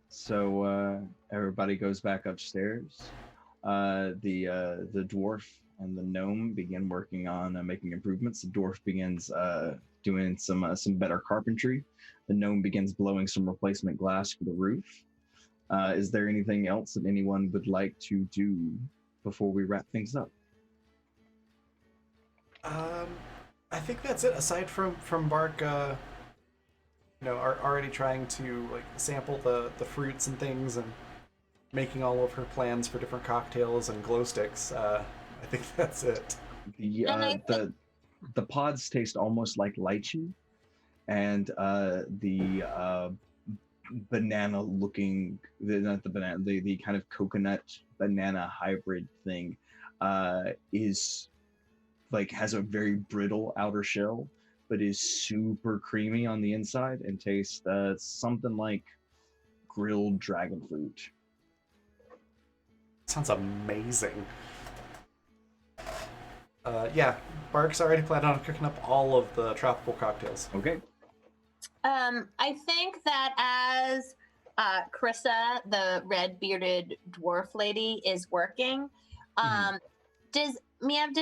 So everybody goes back upstairs. The dwarf and the gnome begin working on making improvements. The dwarf begins doing some better carpentry. The gnome begins blowing some replacement glass for the roof. Is there anything else that anyone would like to do before we wrap things up? I think that's it. Aside from Bark, are already trying to like sample the fruits and things and making all of her plans for different cocktails and glow sticks. I think that's it. The pods taste almost like lychee, and the banana looking, not the banana, the kind of coconut banana hybrid thing is like has a very brittle outer shell, but is super creamy on the inside and tastes something like grilled dragon fruit. Sounds amazing. Yeah, Bark's already planned on cooking up all of the tropical cocktails. Okay. I think that as Krissa, the red bearded dwarf lady, is working, does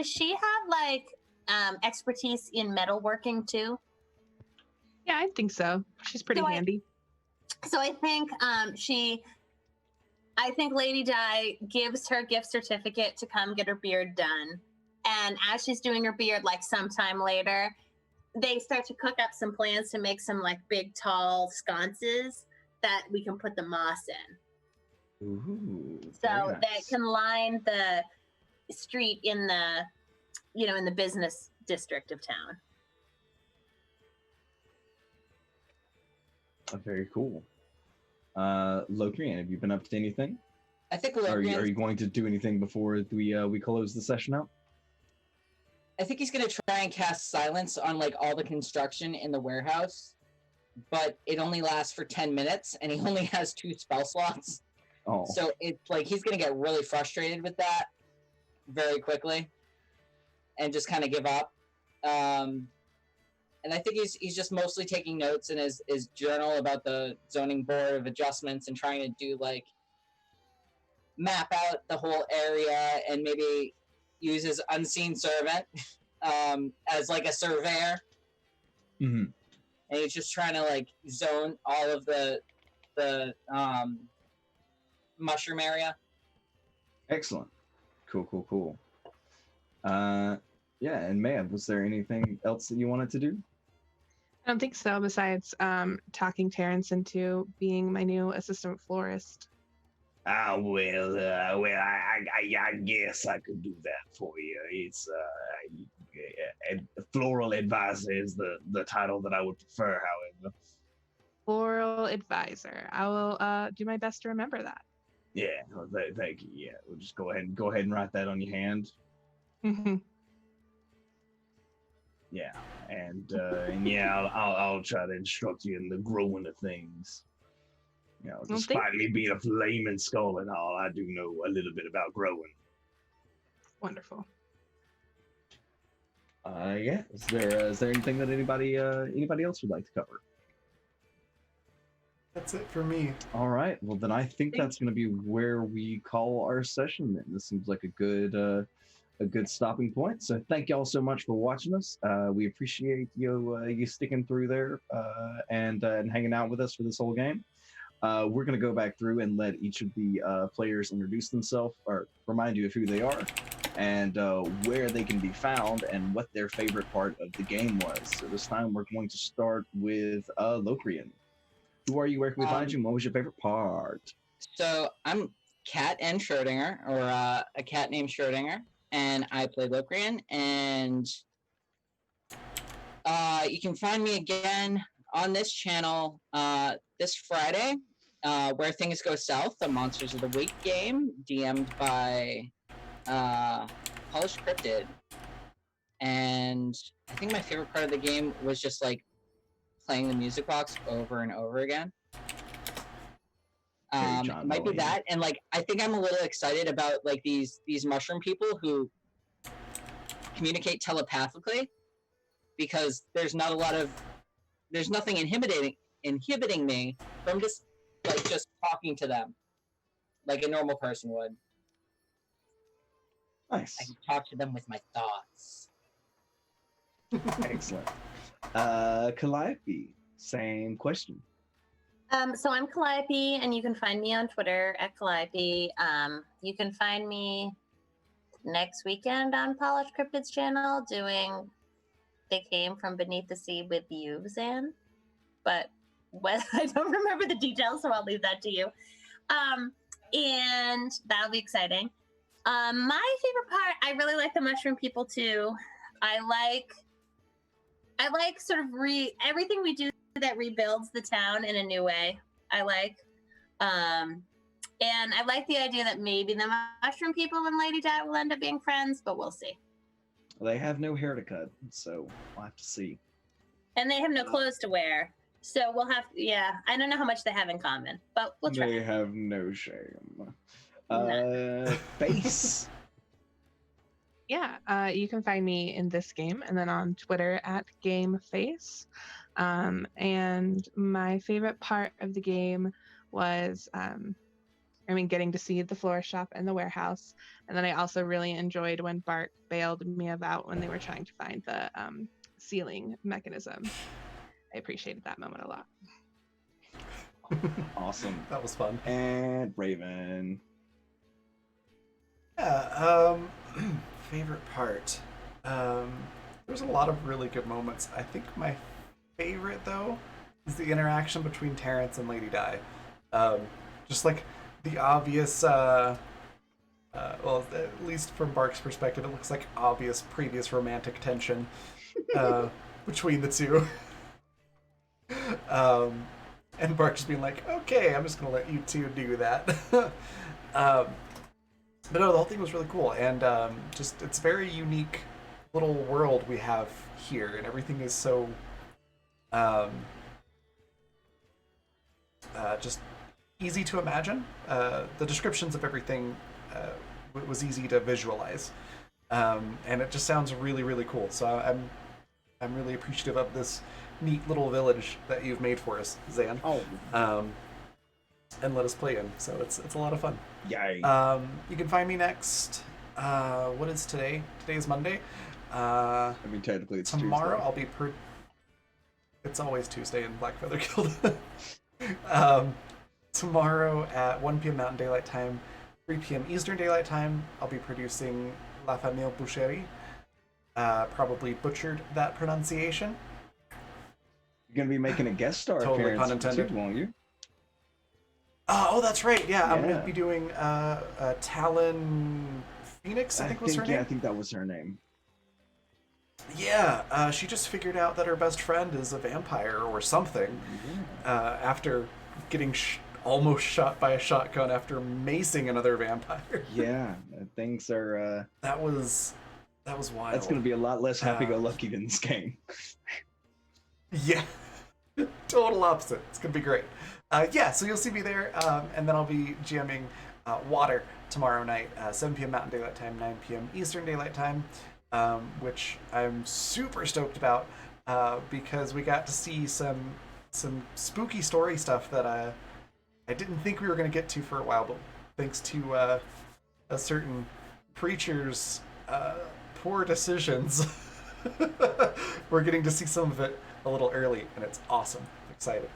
she have like expertise in metalworking too? Yeah, I think so. She's pretty handy. So I think I think Lady Di gives her gift certificate to come get her beard done. And as she's doing her beard, like sometime later, they start to cook up some plans to make some like big, tall sconces that we can put the moss in. Ooh, So very nice. that can line the street in the, in the business district of town. Very cool. Locrian, have you been up to anything? I think Are Locrian, you going to do anything before we close the session out? I think he's gonna try and cast silence on like all the construction in the warehouse, but it only lasts for 10 minutes, and he only has 2 spell slots. Oh, So it's like he's gonna get really frustrated with that very quickly, and just kind of give up. And I think he's just mostly taking notes in his journal about the zoning board of adjustments and trying to do like map out the whole area and maybe use his unseen servant as like a surveyor. mm-hmm. And he's just trying to like zone all of the mushroom area. Excellent. Cool. Yeah, and Maya, was there anything else that you wanted to do? I don't think so, besides talking Terrence into being my new assistant florist. Ah, well, I guess I could do that for you. It's floral advisor is the title that I would prefer, however. Floral advisor. I will do my best to remember that. Yeah, well, thank you. Yeah, we'll just go ahead and write that on your hand. Mhm. Yeah, and yeah, I'll try to instruct you in the growing of things. You know, Well, despite me being a flaming skull and all, I do know a little bit about growing. Wonderful. Yeah. Is there anything that anybody else would like to cover? That's it for me. All right. Well, then I think that's going to be where we call our session. Then this seems like a good stopping point. So thank y'all so much for watching us. We appreciate you sticking through there and hanging out with us for this whole game. We're going to go back through and let each of the players introduce themselves or remind you of who they are. and where they can be found and what their favorite part of the game was. So this time we're going to start with Locrian. Who are you? Where can we find you? And what was your favorite part? So I'm Cat N. Schrodinger, or a cat named Schrodinger, and I play Locrian. And you can find me again on this channel this Friday, where things go south, the Monsters of the Week game, DM'd by Polished Cryptid. And I think my favorite part of the game was just like playing the music box over and over again. It might be that, and like I think I'm a little excited about like these mushroom people who communicate telepathically, because there's nothing inhibiting me from just talking to them like a normal person would. Nice. I can talk to them with my thoughts. Excellent. Calliope, same question. So I'm Calliope, and you can find me on Twitter at Calliope. You can find me next weekend on Polished Cryptid's channel doing They Came From Beneath the Sea with you, Zan. But I don't remember the details, so I'll leave that to you. And that'll be exciting. My favorite part, I really like the mushroom people too. I like sort of everything we do that rebuilds the town in a new way. I like, and I like the idea that maybe the mushroom people and Lady Di will end up being friends, but we'll see. They have no hair to cut, so we'll have to see. And they have no clothes to wear, so we'll have. Yeah, I don't know how much they have in common, but we'll try. They have no shame. No. Face. Yeah, you can find me in this game and then on Twitter at GameFace. And my favorite part of the game was, getting to see the florist shop and the warehouse. And then I also really enjoyed when Bart bailed Mia out when they were trying to find the sealing mechanism. I appreciated that moment a lot. Awesome. That was fun. And Raven. Yeah, favorite part. There's a lot of really good moments. I think my favorite, though, is the interaction between Terrence and Lady Di. Just like the obvious, well, at least from Bark's perspective, it looks like obvious previous romantic tension between the two. And Bark just being like, okay, I'm just going to let you two do that. But no, the whole thing was really cool, and just it's a very unique little world we have here, and everything is so just easy to imagine. The descriptions of everything was easy to visualize, and it just sounds really, really cool. So I'm really appreciative of this neat little village that you've made for us, Zan. Oh. And let us play in. So it's a lot of fun. Yay. You can find me next. What is today? Today is Monday. Technically it's tomorrow Tuesday. I'll be It's always Tuesday in Black Feather Guild. Tomorrow at 1 p.m. Mountain Daylight Time, 3 p.m. Eastern Daylight Time, I'll be producing La Famille Boucherie. Probably butchered that pronunciation. You're gonna be making a guest star Totally appearance pun intended. too, won't you? Oh, that's right. Yeah, I'm going Yeah. to be doing Talon Phoenix, I think was her name. Yeah, I think that was her name. Yeah, she just figured out that her best friend is a vampire or something after getting almost shot by a shotgun after macing another vampire. Yeah, things are... That was wild. That's going to be a lot less happy-go-lucky than this game. Yeah, total opposite. It's going to be great. Yeah, so you'll see me there, and then I'll be GMing Water tomorrow night, 7 p.m. Mountain Daylight Time, 9 p.m. Eastern Daylight Time, which I'm super stoked about because we got to see some spooky story stuff that I didn't think we were going to get to for a while, but thanks to a certain preacher's poor decisions, we're getting to see some of it a little early, and it's awesome. I'm excited.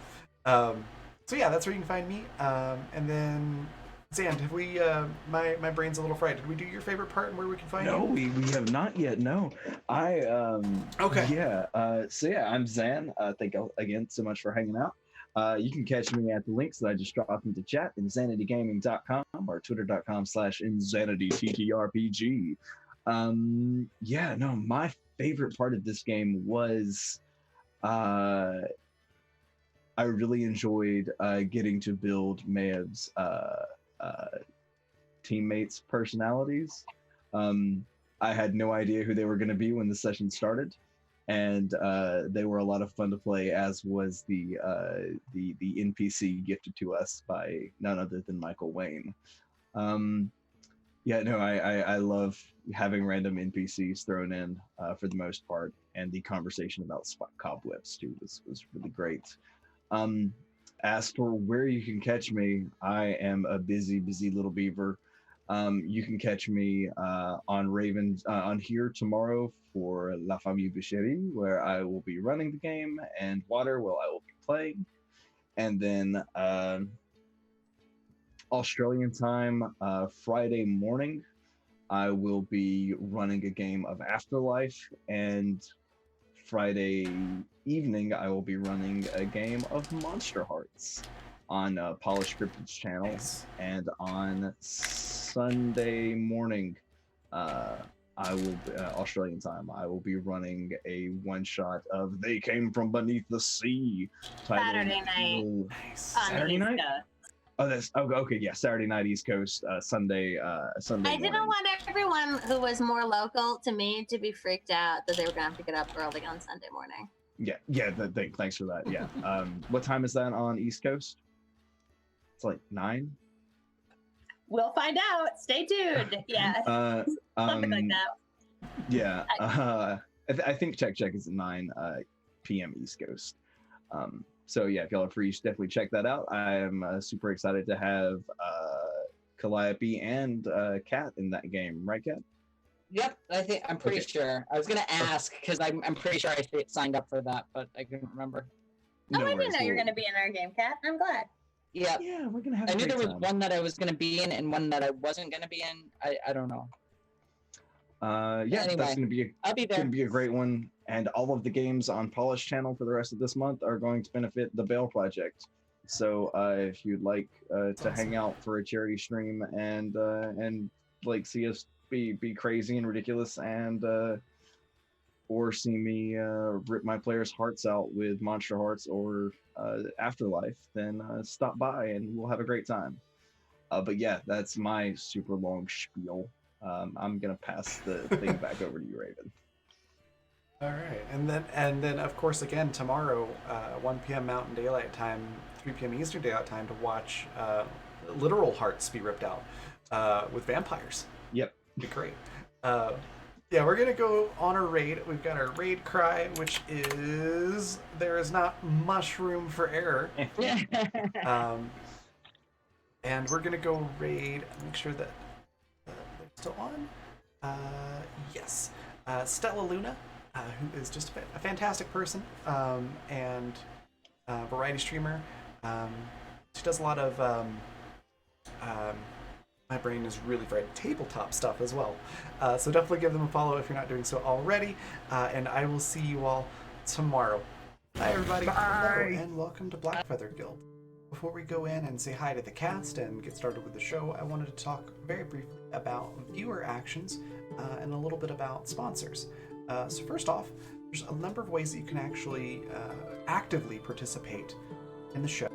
So yeah, that's where you can find me. And then Zand, have we? My brain's a little fried. Did we do your favorite part and where we can find No, you? we have not yet. No, I Okay. yeah. So yeah, I'm Zan. Thank you again so much for hanging out. You can catch me at the links that I just dropped into chat, insanitygaming.com or twitter.com/insanityttrpg. Yeah, no, my favorite part of this game was I really enjoyed getting to build Maev's teammates' personalities. I had no idea who they were going to be when the session started, and they were a lot of fun to play. As was the NPC gifted to us by none other than Michael Wayne. Yeah, no, I love having random NPCs thrown in for the most part, and the conversation about cobwebs too was really great. As for where you can catch me, I am a busy little beaver. You can catch me on on here tomorrow for La Famille Boucherie, where I will be running the game, and Water, where I will be playing. And then Australian time, Friday morning, I will be running a game of Afterlife, and Friday evening, I will be running a game of Monster Hearts on Polished Cryptid's channel. Nice. And on Sunday morning, I will Australian time. I will be running a one shot of They Came from Beneath the Sea. Saturday night. Nice. On the Saturday East night? Coast. Oh, that's okay. Yeah, Saturday night East Coast. Sunday. Sunday. I didn't morning. want everyone who was more local to me to be freaked out that they were going to pick it up early on Sunday morning. Yeah. Thanks for that. Yeah. What time is that on East Coast? It's like 9. We'll find out. Stay tuned. Yeah, something like that. Yeah. I think check is at 9 p.m. East Coast. So yeah, if y'all are free, you should definitely check that out. I am super excited to have Calliope and Kat in that game, right, Kat? Yep, I'm pretty sure. I was gonna ask because I'm pretty sure I signed up for that, but I couldn't remember. I didn't know you were going to be in our game, Kat. I'm glad. Yep. Yeah, we're gonna have. I knew there was one that I was gonna be in and one that I wasn't gonna be in. I don't know. Yeah, Anyway, that's I'll be there. gonna be a great one. And all of the games on Polish channel for the rest of this month are going to benefit the Bale Project. So if you'd like to hang out for a charity stream and like see us be crazy and ridiculous and or see me rip my players' hearts out with Monster Hearts or Afterlife, then stop by and we'll have a great time. But yeah, that's my super long spiel. I'm gonna pass the thing back over to you, Raven. All right, and then of course again tomorrow, 1 p.m. Mountain Daylight Time, 3 p.m. Eastern Daylight Time to watch literal hearts be ripped out with vampires. Yep. Be great. Yeah, we're gonna go on a raid. We've got our raid cry, which is there is not much room for error. And we're gonna go raid. Make sure that they're still on. Yes, Stella Luna, who is just a fantastic person and variety streamer. She does a lot of my brain is really fried. Tabletop stuff as well. So definitely give them a follow if you're not doing so already. And I will see you all tomorrow. Hi everybody. Hello, and welcome to Blackfeather Guild. Before we go in and say hi to the cast and get started with the show, I wanted to talk very briefly about viewer actions and a little bit about sponsors. So first off, there's a number of ways that you can actually actively participate in the show.